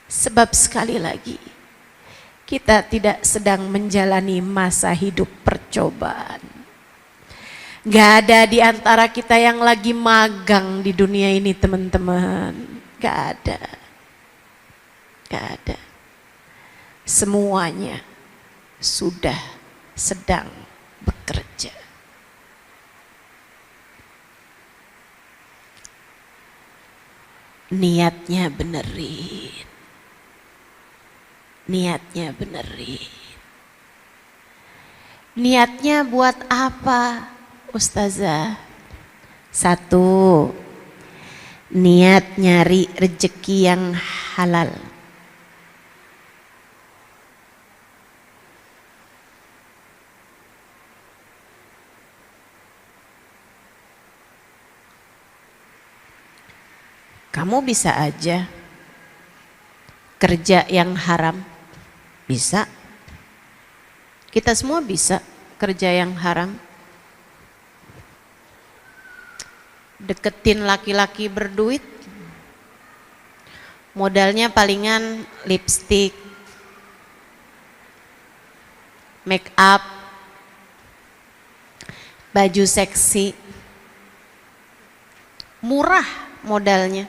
Sebab sekali lagi, kita tidak sedang menjalani masa hidup percobaan. Gak ada di antara kita yang lagi magang di dunia ini, teman-teman. Gak ada. Gak ada. Semuanya sudah sedang bekerja. Niatnya benerin. Niatnya benerin. Niatnya buat apa? Ustazah? Satu, niat nyari rezeki yang halal. Kamu bisa aja kerja yang haram, bisa. Kita semua bisa kerja yang haram. Deketin laki-laki berduit, modalnya palingan lipstick, make up, baju seksi, murah modalnya.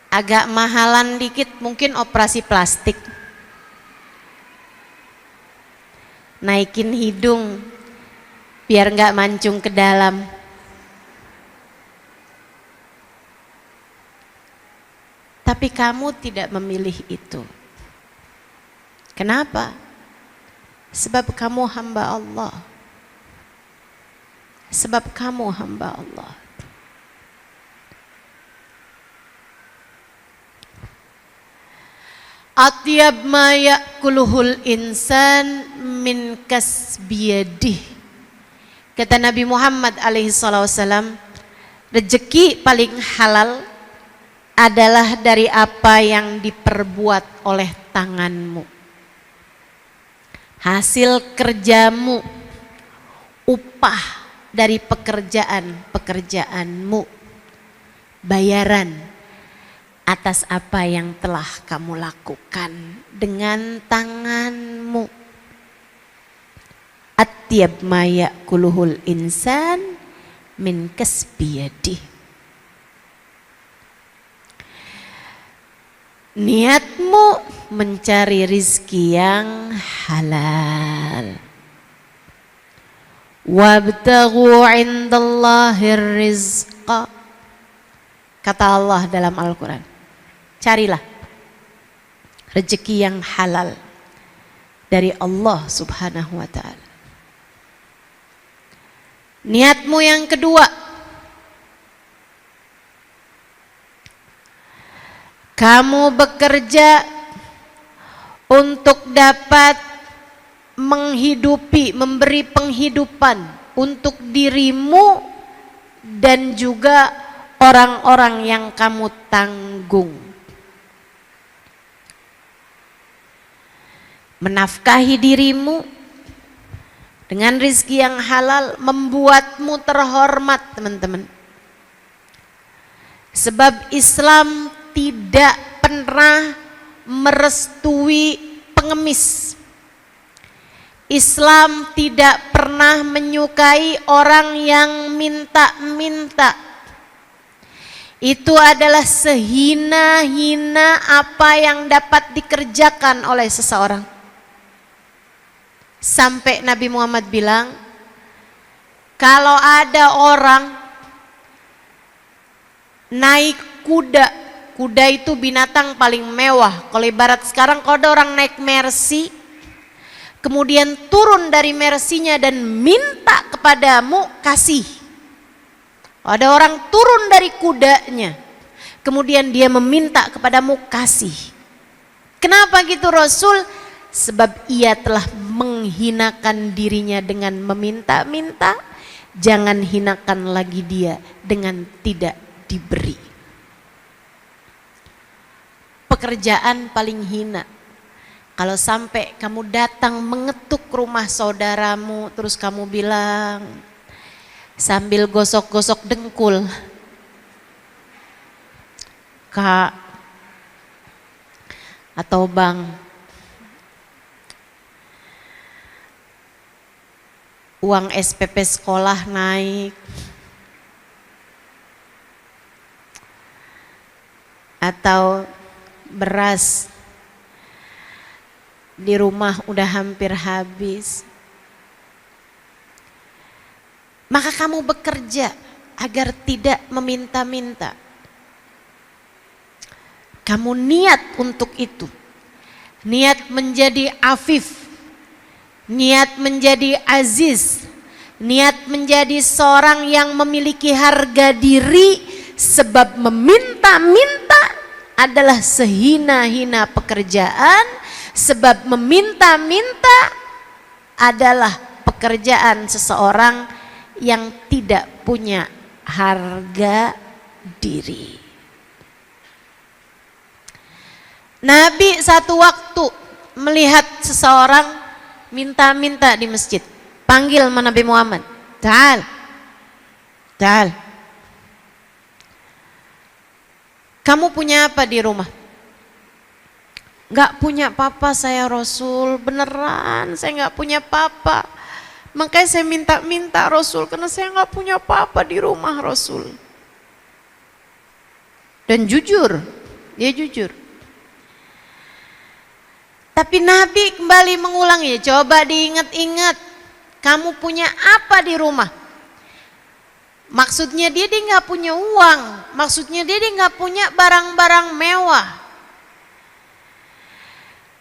Agak mahalan dikit mungkin operasi plastik, naikin hidung biar nggak mancung ke dalam. Tapi kamu tidak memilih itu. Kenapa? Sebab kamu hamba Allah. Sebab kamu hamba Allah. Atyab ma ya'kuluhul insan min kasbiyadih. Kata Nabi Muhammad alaihi wasallam, rezeki paling halal adalah dari apa yang diperbuat oleh tanganmu. Hasil kerjamu, upah dari pekerjaanmu, bayaran atas apa yang telah kamu lakukan dengan tanganmu. Atyab ma ya'kuluhul insan min kasbiyadih. Niatmu mencari rizki yang halal. Wabtaghu indallahir rizqa. Kata Allah dalam Al-Quran, carilah rezeki yang halal dari Allah Subhanahu wa ta'ala. Niatmu yang kedua, kamu bekerja untuk dapat menghidupi, memberi penghidupan untuk dirimu dan juga orang-orang yang kamu tanggung. Menafkahi dirimu dengan rizki yang halal membuatmu terhormat, teman-teman. Sebab Islam tidak pernah merestui pengemis. Islam tidak pernah menyukai orang yang minta-minta. Itu adalah sehina-hina apa yang dapat dikerjakan oleh seseorang. Sampai Nabi Muhammad bilang, kalau ada orang naik kuda, kuda itu binatang paling mewah. Kalau ibarat sekarang kalau ada orang naik Mercy, kemudian turun dari Mercy-nya dan minta kepadamu, kasih. Ada orang turun dari kudanya, kemudian dia meminta kepadamu, kasih. Kenapa gitu Rasul? Sebab ia telah menghinakan dirinya dengan meminta-minta. Jangan hinakan lagi dia dengan tidak diberi. Pekerjaan paling hina, kalau sampai kamu datang mengetuk rumah saudaramu, terus kamu bilang sambil gosok-gosok dengkul, Kak atau Bang, uang SPP sekolah naik, atau beras di rumah udah hampir habis. Maka kamu bekerja agar tidak meminta-minta. Kamu niat untuk itu. Niat menjadi afif, niat menjadi aziz, Niat menjadi seorang yang memiliki harga diri, sebab meminta-minta adalah sehina-hina pekerjaan, sebab meminta-minta adalah pekerjaan seseorang yang tidak punya harga diri. Nabi satu waktu melihat seseorang minta-minta di masjid. Panggil Nabi Muhammad, Ta'al, Ta'al. Kamu punya apa di rumah? Gak punya apa-apa saya Rasul, beneran saya gak punya apa-apa. Makanya saya minta-minta Rasul, karena saya gak punya apa-apa di rumah Rasul. Dan jujur, dia jujur. Tapi Nabi kembali mengulangi, coba diingat-ingat. Kamu punya apa di rumah? Maksudnya dia nggak punya uang, maksudnya dia nggak punya barang-barang mewah.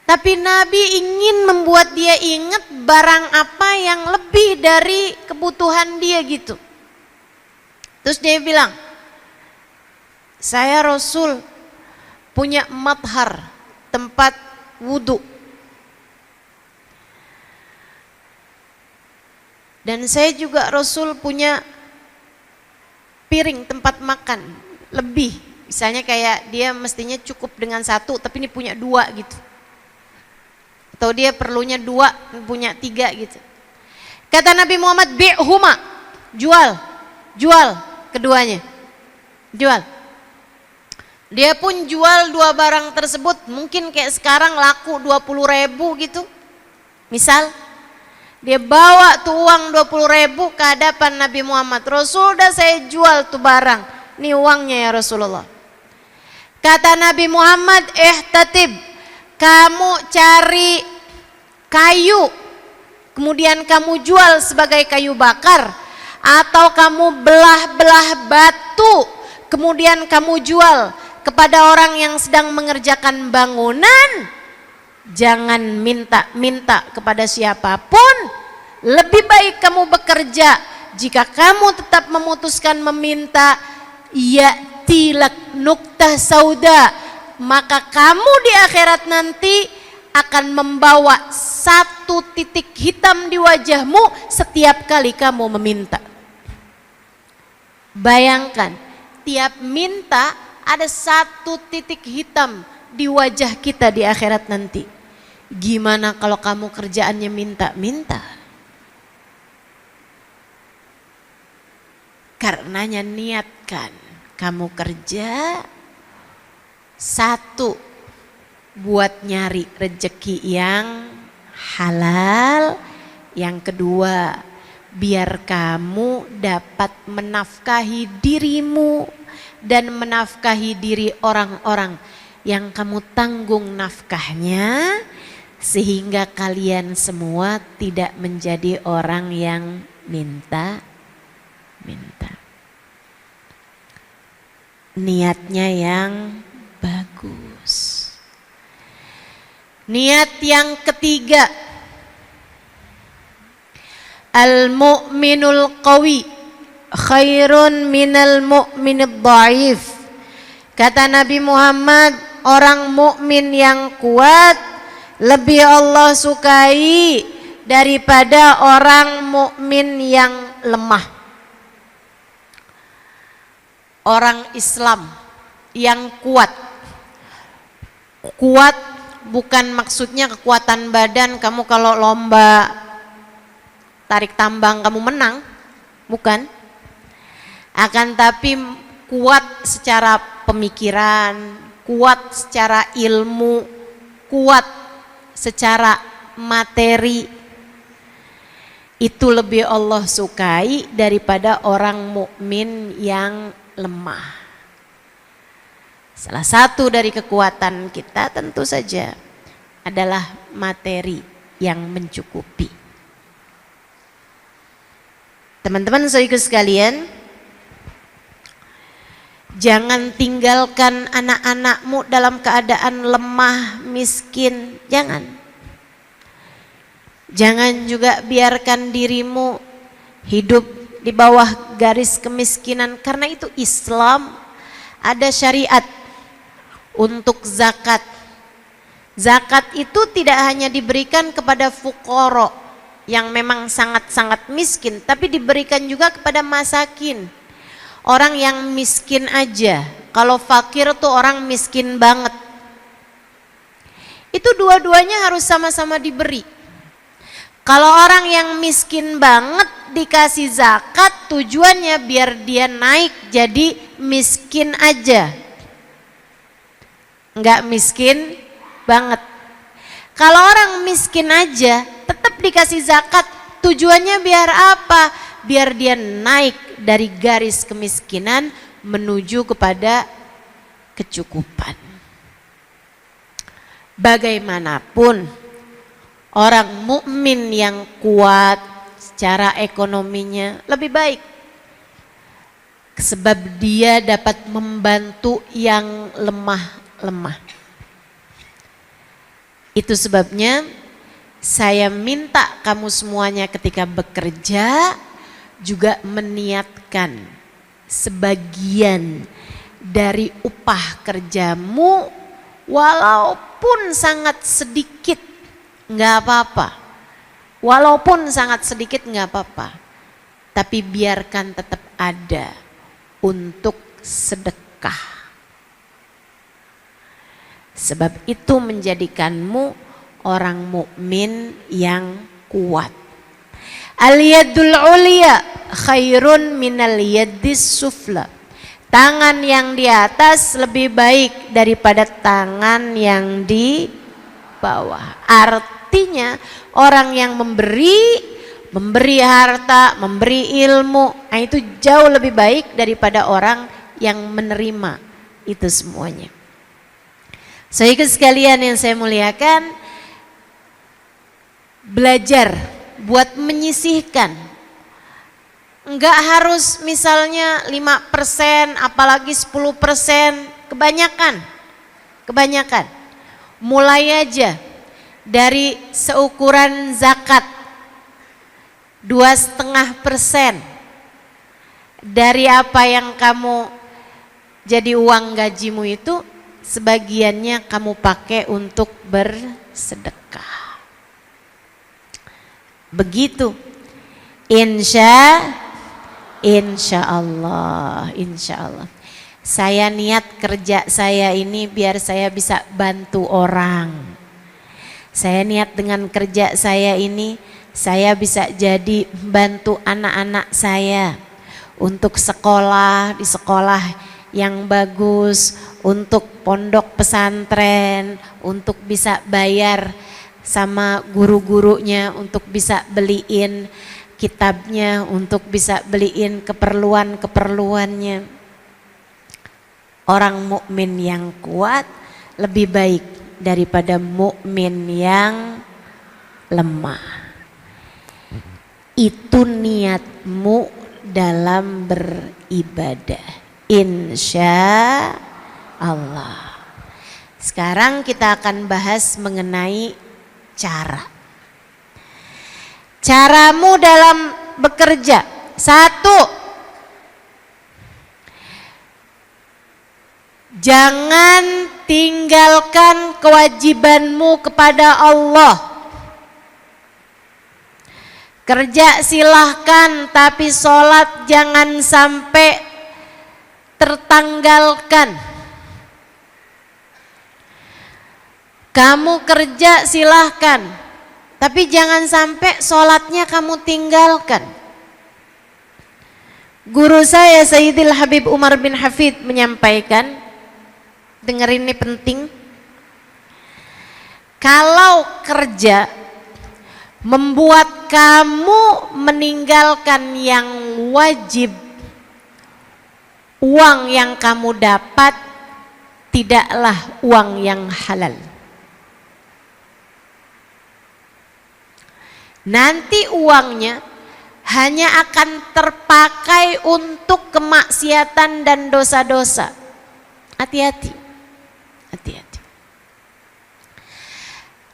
Tapi Nabi ingin membuat dia ingat barang apa yang lebih dari kebutuhan dia gitu. Terus dia bilang, saya Rasul punya madhar, tempat wudhu. Dan saya juga Rasul punya piring tempat makan lebih. Misalnya kayak dia mestinya cukup dengan satu, tapi ini punya dua gitu. Atau dia perlunya dua, punya tiga gitu. Kata Nabi Muhammad, bi'huma, jual keduanya, jual. Dia pun jual dua barang tersebut, mungkin kayak sekarang laku 20.000 gitu. Misal, dia bawa tuh uang 20.000 ke hadapan Nabi Muhammad. Rasul, udah saya jual tuh barang, ini uangnya ya Rasulullah. Kata Nabi Muhammad, ihtatib, kamu cari kayu, kemudian kamu jual sebagai kayu bakar, atau kamu belah-belah batu, kemudian kamu jual kepada orang yang sedang mengerjakan bangunan. Jangan minta-minta kepada siapapun. Lebih baik kamu bekerja. Jika kamu tetap memutuskan meminta, ya'tilak nuktah sauda, maka kamu di akhirat nanti akan membawa satu titik hitam di wajahmu setiap kali kamu meminta. Bayangkan, tiap minta ada satu titik hitam di wajah kita di akhirat nanti. Gimana kalau kamu kerjaannya minta-minta? Karenanya niatkan kamu kerja, satu, buat nyari rezeki yang halal. Yang kedua, biar kamu dapat menafkahi dirimu dan menafkahi diri orang-orang yang kamu tanggung nafkahnya, sehingga kalian semua tidak menjadi orang yang minta-minta. Niatnya yang bagus. Niat yang ketiga, al-mu'minul qawi khairun minal mu'minid dhaif. Kata Nabi Muhammad, orang mukmin yang kuat lebih Allah sukai daripada orang mukmin yang lemah. Orang Islam yang kuat. Kuat bukan maksudnya kekuatan badan, kamu kalau lomba tarik tambang kamu menang, bukan. Akan tapi kuat secara pemikiran, kuat secara ilmu, kuat secara materi. Itu lebih Allah sukai daripada orang mukmin yang lemah. Salah satu dari kekuatan kita tentu saja adalah materi yang mencukupi. Teman-teman saudaraku sekalian, jangan tinggalkan anak-anakmu dalam keadaan lemah, miskin. Jangan juga biarkan dirimu hidup di bawah garis kemiskinan. Karena itu Islam ada syariat untuk zakat. Zakat itu tidak hanya diberikan kepada fuqara yang memang sangat-sangat miskin, tapi diberikan juga kepada masakin, orang yang miskin aja. Kalau fakir tuh orang miskin banget. Itu dua-duanya harus sama-sama diberi. Kalau orang yang miskin banget dikasih zakat, tujuannya biar dia naik jadi miskin aja, enggak miskin banget. Kalau orang miskin aja tetap dikasih zakat, tujuannya biar apa? Biar dia naik dari garis kemiskinan menuju kepada kecukupan. Bagaimanapun orang mukmin yang kuat secara ekonominya lebih baik, sebab dia dapat membantu yang lemah-lemah. Itu sebabnya saya minta kamu semuanya ketika bekerja juga meniatkan sebagian dari upah kerjamu, walaupun sangat sedikit nggak apa-apa, walaupun sangat sedikit nggak apa-apa, tapi biarkan tetap ada untuk sedekah. Sebab itu menjadikanmu orang mukmin yang kuat. Al-yadul ulya khairun minal yaddis sufla. Tangan yang di atas lebih baik daripada tangan yang di bawah. Artinya orang yang memberi harta, memberi ilmu, nah itu jauh lebih baik daripada orang yang menerima itu semuanya. Saudara sekalian yang saya muliakan, belajar buat menyisihkan. Enggak harus misalnya 5%, apalagi 10%, kebanyakan. Mulai aja dari seukuran zakat 2,5% dari apa yang kamu jadi uang gajimu itu, sebagiannya kamu pakai untuk bersedekah. Begitu. Insya Allah. Saya niat kerja saya ini biar saya bisa bantu orang. Saya niat dengan kerja saya ini saya bisa jadi bantu anak-anak saya untuk sekolah di sekolah yang bagus, untuk pondok pesantren, untuk bisa bayar sama guru-gurunya, untuk bisa beliin kitabnya, untuk bisa beliin keperluan-keperluannya. Orang mukmin yang kuat lebih baik daripada mukmin yang lemah. Itu niatmu dalam beribadah. Insya Allah. Sekarang kita akan bahas mengenai caramu dalam bekerja. 1, jangan tinggalkan kewajibanmu kepada Allah. Kerja silahkan, tapi sholat jangan sampai tertanggalkan. Kamu kerja silahkan, tapi jangan sampai sholatnya kamu tinggalkan. Guru saya Sayyidil Habib Umar bin Hafid menyampaikan, dengerin ini penting. Kalau kerja membuat kamu meninggalkan yang wajib, uang yang kamu dapat tidaklah uang yang halal. Nanti uangnya hanya akan terpakai untuk kemaksiatan dan dosa-dosa. Hati-hati.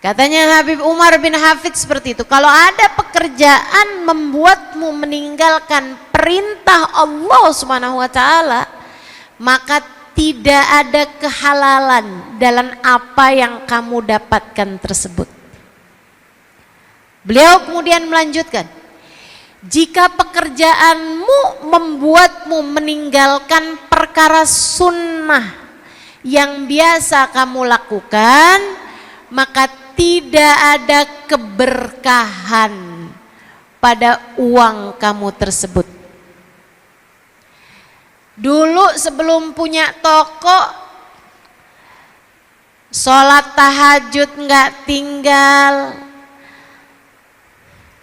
Katanya Habib Umar bin Hafid seperti itu. Kalau ada pekerjaan membuatmu meninggalkan perintah Allah Subhanahu wa taala, maka tidak ada kehalalan dalam apa yang kamu dapatkan tersebut. Beliau kemudian melanjutkan, jika pekerjaanmu membuatmu meninggalkan perkara sunnah yang biasa kamu lakukan, maka tidak ada keberkahan pada uang kamu tersebut. Dulu sebelum punya toko, sholat tahajud nggak tinggal,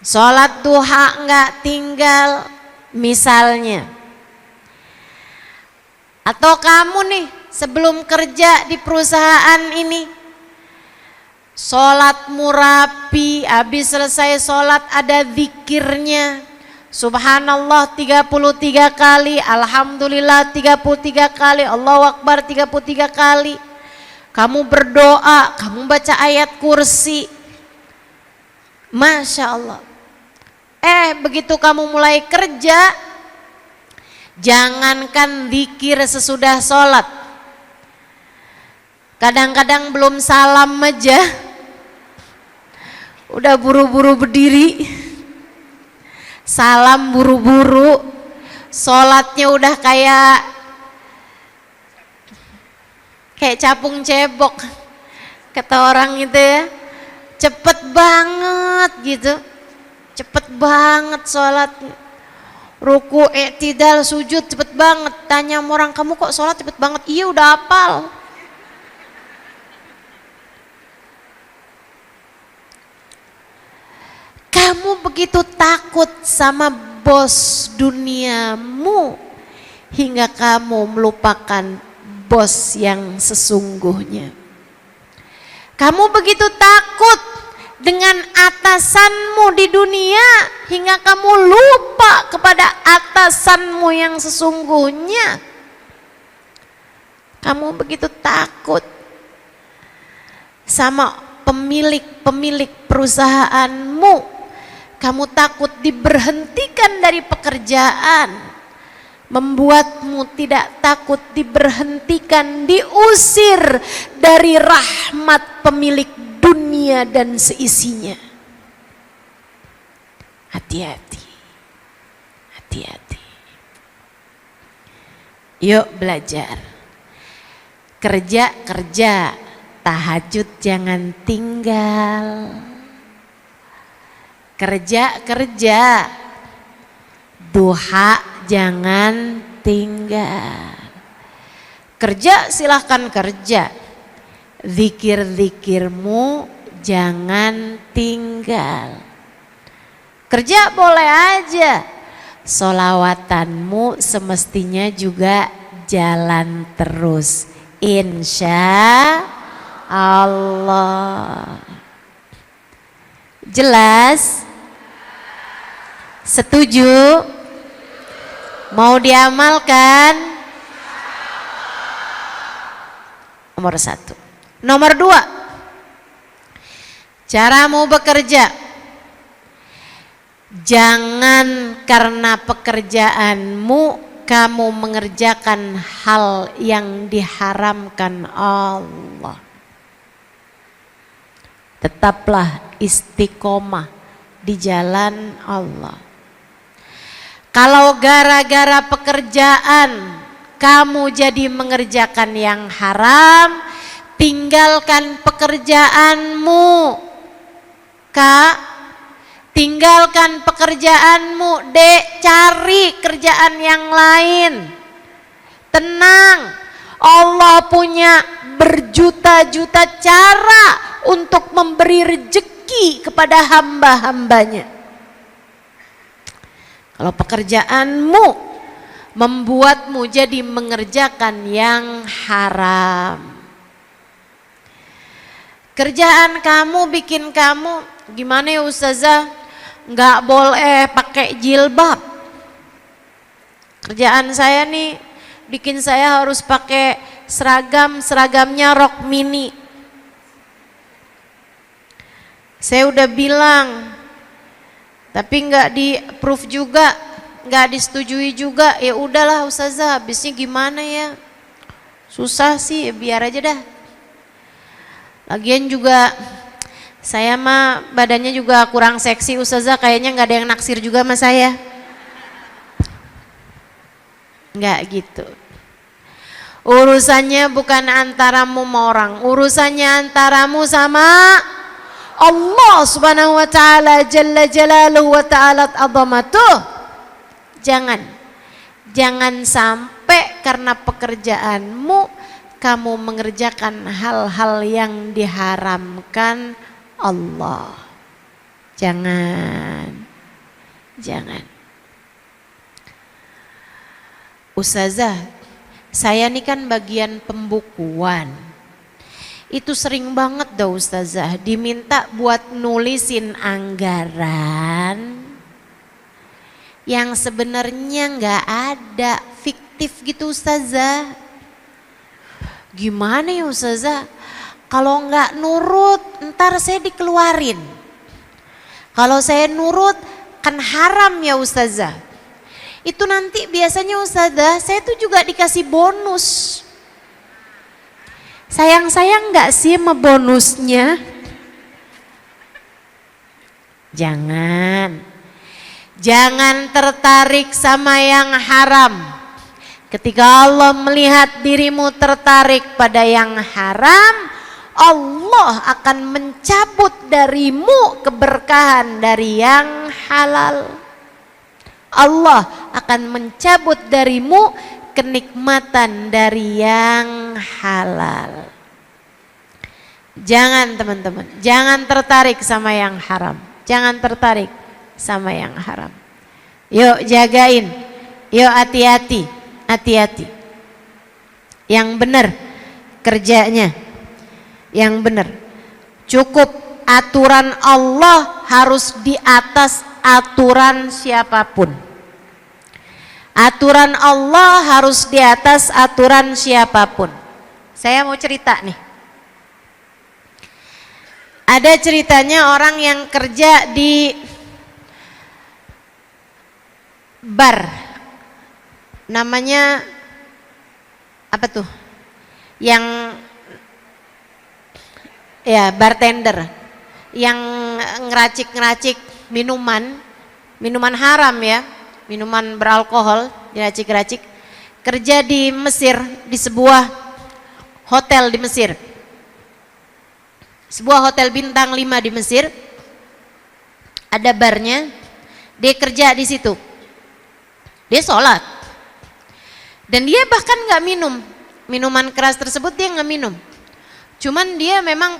sholat duha nggak tinggal, misalnya. Atau kamu nih sebelum kerja di perusahaan ini, sholatmu rapi, habis selesai sholat ada zikirnya, subhanallah 33 kali, alhamdulillah 33 kali, Allahu Akbar 33 kali. Kamu berdoa, kamu baca ayat kursi, Masya Allah. Begitu kamu mulai kerja, jangankan zikir sesudah sholat, kadang-kadang belum salam aja udah buru-buru berdiri, salam buru-buru, sholatnya udah kayak capung cebok kata orang itu ya, cepet banget gitu, cepet banget sholatnya, ruku, i'tidal, sujud cepet banget. Tanya sama orang, kamu kok sholat cepet banget? Iya udah hafal. Kamu begitu takut sama bos duniamu hingga kamu melupakan bos yang sesungguhnya. Kamu begitu takut dengan atasanmu di dunia hingga kamu lupa kepada atasanmu yang sesungguhnya. Kamu begitu takut sama pemilik perusahaanmu. Kamu takut diberhentikan dari pekerjaan, membuatmu tidak takut diberhentikan, diusir dari rahmat pemilik dunia dan seisinya. Hati-hati, hati-hati. Yuk belajar, kerja, tahajud jangan tinggal. Kerja, duha jangan tinggal. Kerja silahkan kerja, zikir-zikirmu jangan tinggal. Kerja boleh aja, sholawatanmu semestinya juga jalan terus, insya Allah. Jelas? Setuju? Mau diamalkan? Nomor 1. Nomor 2, caramu bekerja, jangan karena pekerjaanmu kamu mengerjakan hal yang diharamkan Allah. Tetaplah istiqomah di jalan Allah. Kalau gara-gara pekerjaan kamu jadi mengerjakan yang haram, tinggalkan pekerjaanmu. Kak, tinggalkan pekerjaanmu. Dek, cari kerjaan yang lain. Tenang, Allah punya berjuta-juta cara untuk memberi rezeki kepada hamba-hambanya. Kalau pekerjaanmu membuatmu jadi mengerjakan yang haram, kerjaan kamu bikin kamu gimana ya Ustazah, nggak boleh pakai jilbab. Kerjaan saya nih bikin saya harus pakai seragamnya rok mini. Saya udah bilang, tapi nggak di approve juga, nggak disetujui juga. Ya udahlah Ustazah, habisnya gimana ya? Susah sih, biar aja dah. Lagian juga saya mah badannya juga kurang seksi Ustazah, kayaknya nggak ada yang naksir juga sama saya. Nggak gitu. Urusannya bukan antaramu sama orang, urusannya antaramu sama Allah subhanahu wa ta'ala jalla jalaluhu wa ta'ala azamatuh. Jangan sampai karena pekerjaanmu kamu mengerjakan hal-hal yang diharamkan Allah. Jangan. Ustazah, saya ini kan bagian pembukuan. Itu sering banget dah Ustazah diminta buat nulisin anggaran yang sebenarnya nggak ada, fiktif gitu Ustazah. Gimana ya Ustazah? Kalau nggak nurut ntar saya dikeluarin. Kalau saya nurut kan haram ya Ustazah. Itu nanti biasanya Ustazah saya tuh juga dikasih bonus. Sayang nggak sih sama bonusnya? Jangan tertarik sama yang haram. Ketika Allah melihat dirimu tertarik pada yang haram, Allah akan mencabut darimu keberkahan dari yang halal. Allah akan mencabut darimu kenikmatan dari yang halal. Jangan teman-teman, jangan tertarik sama yang haram. Jangan tertarik sama yang haram. Yuk jagain, yuk hati-hati. Yang benar kerjanya, yang benar. Cukup aturan Allah harus di atas aturan siapapun. Aturan Allah harus di atas aturan siapapun. Saya mau cerita nih. Ada ceritanya orang yang kerja di bar. Namanya apa tuh? Yang ya bartender. Yang ngeracik-ngeracik minuman haram ya. Minuman beralkohol, diracik-racik. Kerja di Mesir, di sebuah hotel di Mesir. Sebuah hotel bintang 5 di Mesir. Ada barnya. Dia kerja di situ. Dia sholat. Dan dia bahkan nggak minum. Minuman keras tersebut dia nggak minum. Cuman dia memang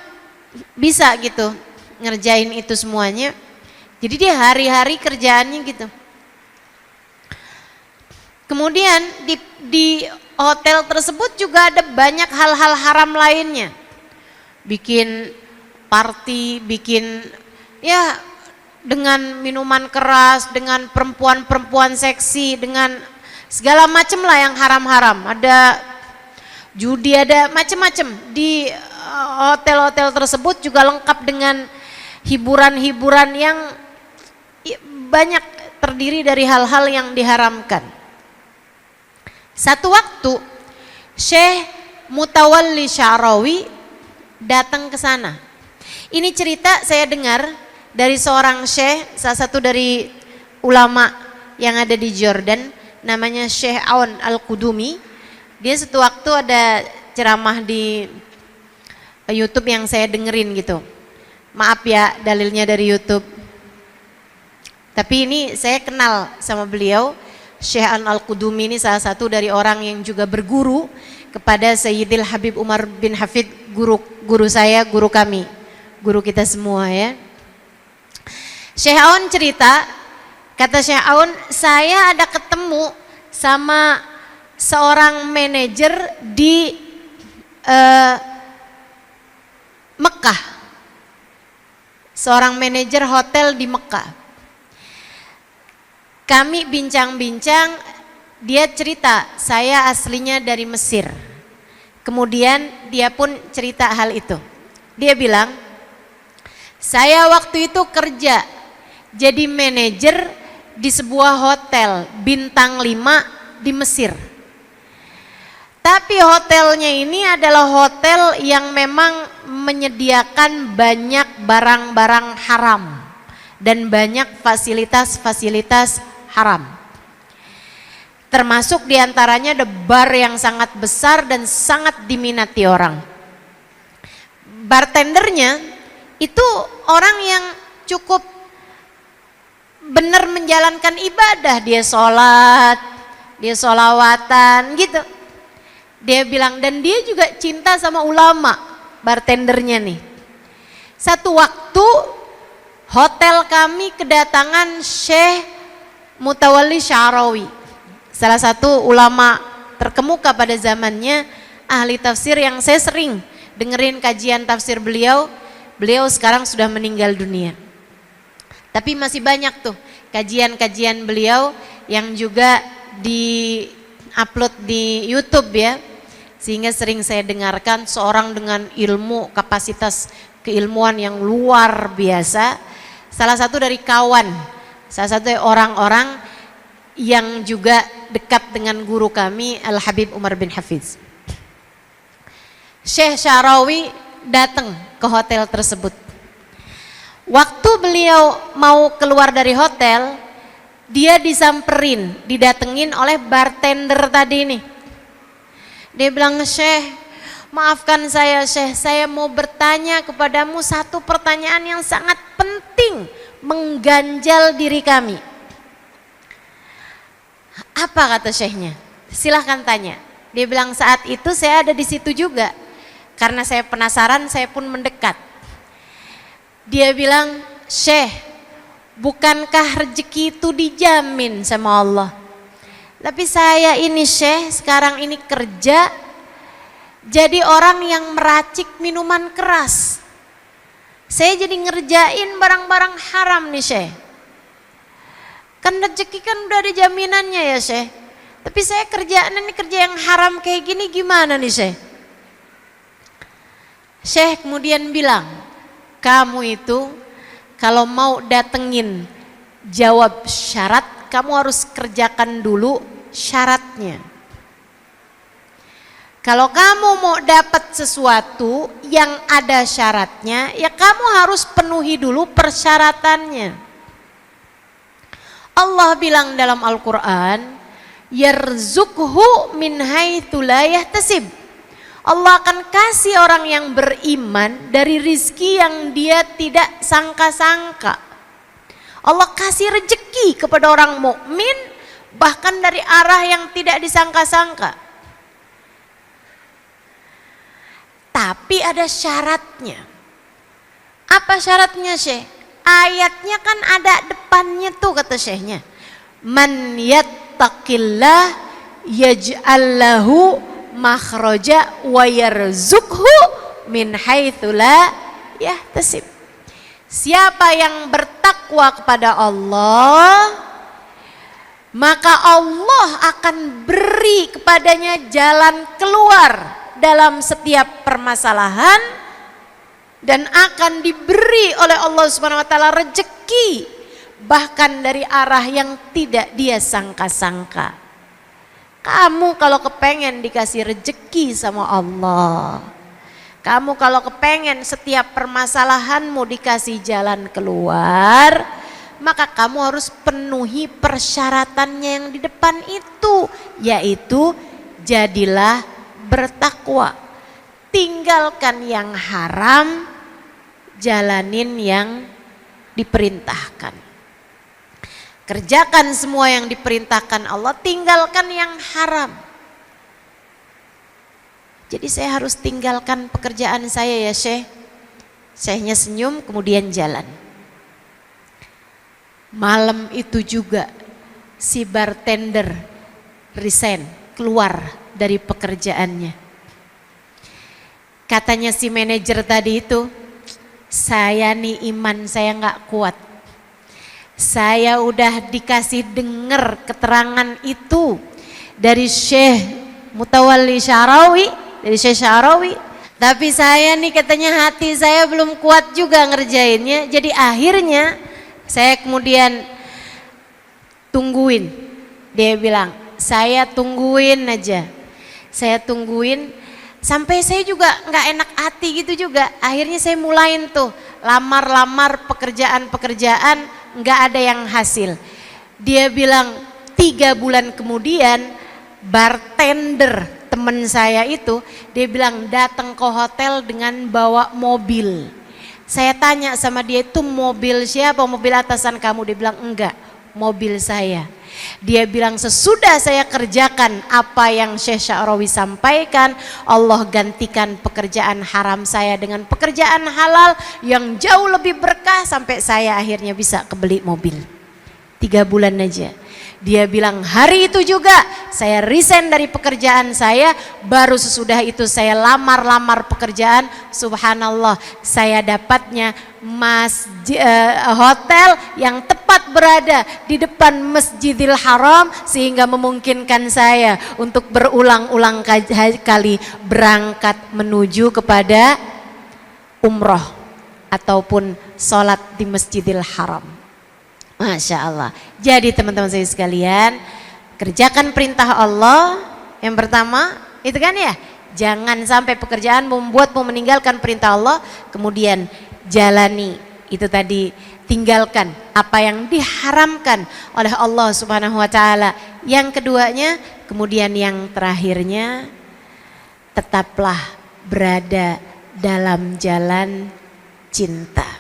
bisa gitu ngerjain itu semuanya. Jadi dia hari-hari kerjaannya gitu. Kemudian di hotel tersebut juga ada banyak hal-hal haram lainnya. Bikin party, bikin ya dengan minuman keras, dengan perempuan-perempuan seksi, dengan segala macam lah yang haram-haram. Ada judi, ada macam-macam. Di hotel-hotel tersebut juga lengkap dengan hiburan-hiburan yang banyak terdiri dari hal-hal yang diharamkan. Satu waktu Syekh Mutawalli Sya'rawi datang ke sana. Ini cerita saya dengar dari seorang syekh, salah satu dari ulama yang ada di Jordan, namanya Syekh Aun Al-Qudumi. Dia satu waktu ada ceramah di YouTube yang saya dengerin gitu. Maaf ya dalilnya dari YouTube. Tapi ini saya kenal sama beliau. Syekh Aun Al-Qudumi ini salah satu dari orang yang juga berguru kepada Sayyidil Habib Umar bin Hafid, guru saya, guru kami, guru kita semua ya. Syekh Aun cerita, kata Syekh Aun, saya ada ketemu sama seorang manajer di Mekah, seorang manajer hotel di Mekah. Kami bincang-bincang, dia cerita saya aslinya dari Mesir. Kemudian dia pun cerita hal itu. Dia bilang, Saya waktu itu kerja jadi manajer di sebuah hotel bintang 5 di Mesir. Tapi hotelnya ini adalah hotel yang memang menyediakan banyak barang-barang haram dan banyak fasilitas-fasilitas haram. Termasuk diantaranya ada bar yang sangat besar dan sangat diminati orang. Bartendernya itu orang yang cukup benar menjalankan ibadah, dia sholat, dia sholawatan gitu. Dia bilang, dan dia juga cinta sama ulama, bartendernya nih. Satu waktu hotel kami kedatangan Syekh Mutawalli Sya'rawi, salah satu ulama terkemuka pada zamannya, ahli tafsir yang saya sering dengerin kajian tafsir beliau. Beliau sekarang sudah meninggal dunia. Tapi masih banyak tuh kajian-kajian beliau yang juga di-upload di YouTube ya. Sehingga sering saya dengarkan, seorang dengan ilmu, kapasitas keilmuan yang luar biasa. Salah satu dari kawan, salah satu dari orang-orang yang juga dekat dengan guru kami Al-Habib Umar bin Hafiz. Syekh Sya'rawi datang ke hotel tersebut. Waktu beliau mau keluar dari hotel, dia disamperin, didatengin oleh bartender tadi nih. Dia bilang, Syekh, maafkan saya Syekh, saya mau bertanya kepadamu satu pertanyaan yang sangat penting, mengganjal diri kami. Apa kata Syekhnya? Silahkan tanya. Dia bilang, saat itu saya ada di situ juga. Karena saya penasaran, saya pun mendekat. Dia bilang, Syekh, bukankah rezeki itu dijamin sama Allah? Tapi saya ini Syekh, sekarang ini kerja jadi orang yang meracik minuman keras. Saya jadi ngerjain barang-barang haram nih Syekh. Kan rezeki kan udah ada jaminannya ya Syekh. Tapi saya kerjaan ini kerja yang haram kayak gini gimana nih Syekh? Syekh kemudian bilang, kamu itu kalau mau datengin jawab syarat, kamu harus kerjakan dulu syaratnya. Kalau kamu mau dapat sesuatu yang ada syaratnya, ya kamu harus penuhi dulu persyaratannya. Allah bilang dalam Al-Quran, yarzuqhu min haitsu la yahtasib. Allah akan kasih orang yang beriman dari rizki yang dia tidak sangka-sangka. Allah kasih rezeki kepada orang mukmin bahkan dari arah yang tidak disangka-sangka. Tapi ada syaratnya. Apa syaratnya Syekh? Ayatnya kan ada depannya tuh kata Syekhnya. Man yattaqillah yaj'al lahu makhraja wa yarzuqhu min haitsu la yahtasib. Siapa yang bertakwa kepada Allah, maka Allah akan beri kepadanya jalan keluar dalam setiap permasalahan dan akan diberi oleh Allah Subhanahu wa taala rezeki bahkan dari arah yang tidak dia sangka-sangka. Kamu kalau kepengen dikasih rezeki sama Allah, kamu kalau kepengen setiap permasalahanmu dikasih jalan keluar, maka kamu harus penuhi persyaratannya yang di depan itu, yaitu jadilah bertakwa, tinggalkan yang haram, jalanin yang diperintahkan. Kerjakan semua yang diperintahkan Allah, tinggalkan yang haram. Jadi saya harus tinggalkan pekerjaan saya ya Syekh. Syekhnya senyum kemudian jalan. Malam itu juga si bartender resign, keluar dari pekerjaannya. Katanya si manajer tadi itu, saya nih iman saya nggak kuat. Saya udah dikasih dengar keterangan itu dari Syekh Mutawalli Sya'rawi, dari Syekh Sya'rawi. Tapi saya nih katanya hati saya belum kuat juga ngerjainnya. Jadi akhirnya saya kemudian tungguin. Dia bilang, saya tungguin aja. Saya tungguin sampai saya juga nggak enak hati gitu juga. Akhirnya saya mulain tuh lamar-lamar pekerjaan-pekerjaan, nggak ada yang hasil. Dia bilang 3 bulan kemudian bartender temen saya itu, dia bilang datang ke hotel dengan bawa mobil. Saya tanya sama dia, itu mobil siapa? Mobil atasan kamu? Dia bilang enggak, mobil saya. Dia bilang sesudah saya kerjakan apa yang Syekh Sya'rawi sampaikan, Allah gantikan pekerjaan haram saya dengan pekerjaan halal yang jauh lebih berkah sampai saya akhirnya bisa kebeli mobil. 3 bulan aja. Dia bilang hari itu juga saya resign dari pekerjaan saya, baru sesudah itu saya lamar-lamar pekerjaan. Subhanallah, saya dapatnya hotel yang tepat berada di depan Masjidil Haram, sehingga memungkinkan saya untuk berulang-ulang kali berangkat menuju kepada umroh ataupun sholat di Masjidil Haram. Masya Allah. Jadi teman-teman saya sekalian, kerjakan perintah Allah. Yang pertama itu kan ya, jangan sampai pekerjaan membuatmu meninggalkan perintah Allah. Kemudian jalani itu tadi, tinggalkan apa yang diharamkan oleh Allah Subhanahu wa taala. Yang keduanya, kemudian yang terakhirnya, tetaplah berada dalam jalan cinta.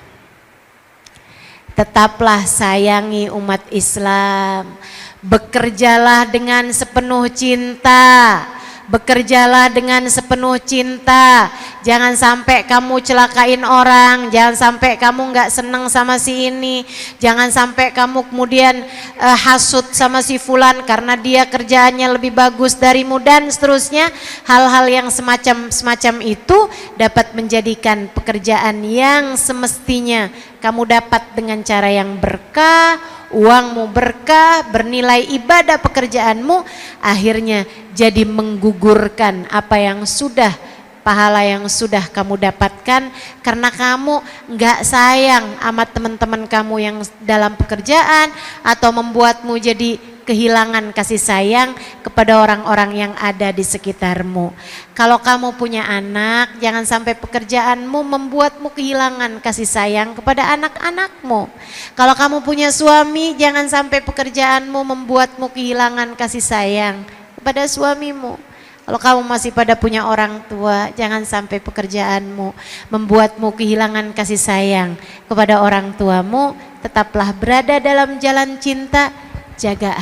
Tetaplah sayangi umat Islam, bekerjalah dengan sepenuh cinta, bekerjalah dengan sepenuh cinta. Jangan sampai kamu celakain orang, jangan sampai kamu nggak senang sama si ini, jangan sampai kamu kemudian hasut sama si fulan karena dia kerjaannya lebih bagus darimu dan seterusnya. Hal-hal yang semacam itu dapat menjadikan pekerjaan yang semestinya kamu dapat dengan cara yang berkah, uangmu berkah, bernilai ibadah pekerjaanmu, akhirnya jadi menggugurkan apa yang sudah, pahala yang sudah kamu dapatkan karena kamu nggak sayang sama teman-teman kamu yang dalam pekerjaan, atau membuatmu jadi kehilangan kasih sayang kepada orang-orang yang ada di sekitarmu. Kalau kamu punya anak, jangan sampai pekerjaanmu membuatmu kehilangan kasih sayang kepada anak-anakmu. Kalau kamu punya suami, jangan sampai pekerjaanmu membuatmu kehilangan kasih sayang kepada suamimu. Kalau kamu masih pada punya orang tua, jangan sampai pekerjaanmu membuatmu kehilangan kasih sayang kepada orang tuamu. Tetaplah berada dalam jalan cinta. Jaga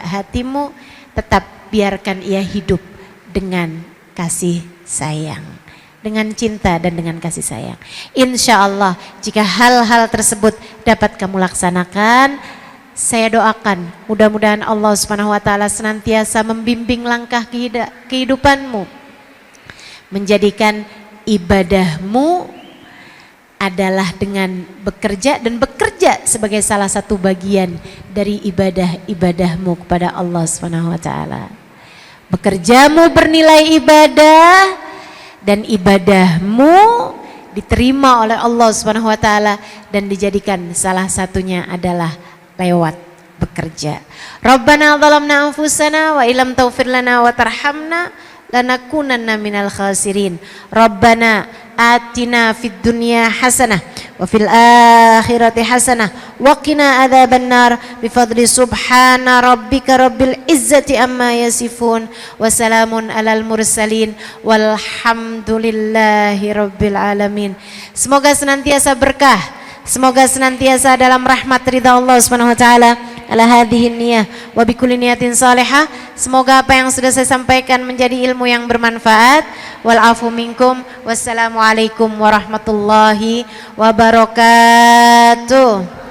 hatimu, tetap biarkan ia hidup dengan kasih sayang, dengan cinta dan dengan kasih sayang. Insya Allah jika hal-hal tersebut dapat kamu laksanakan, saya doakan mudah-mudahan Allah Subhanahu wa taala senantiasa membimbing langkah kehidupanmu, menjadikan ibadahmu adalah dengan bekerja, dan bekerja sebagai salah satu bagian dari ibadahmu kepada Allah Subhanahu wa taala. Bekerjamu bernilai ibadah dan ibadahmu diterima oleh Allah Subhanahu wa taala dan dijadikan salah satunya adalah lewat bekerja. Rabbana zalamna anfusana wa illam taghfir lana wa tarhamna lanakunanna minal khasirin. Rabbana atina fid dunya hasanah wa fil akhirati hasanah wa qina adzabannar bifadli subhana rabbika rabbil izzati amma yasifun wa salamun alal mursalin walhamdulillahi rabbil alamin. Semoga senantiasa berkah, semoga senantiasa dalam rahmat ridha Allah Subhanahu wa taala. Ala hadhihi niyah wa bikulli niyatin salihah. Semoga apa yang sudah saya sampaikan menjadi ilmu yang bermanfaat. Wal afu minkum. Wassalamualaikum warahmatullahi wabarakatuh.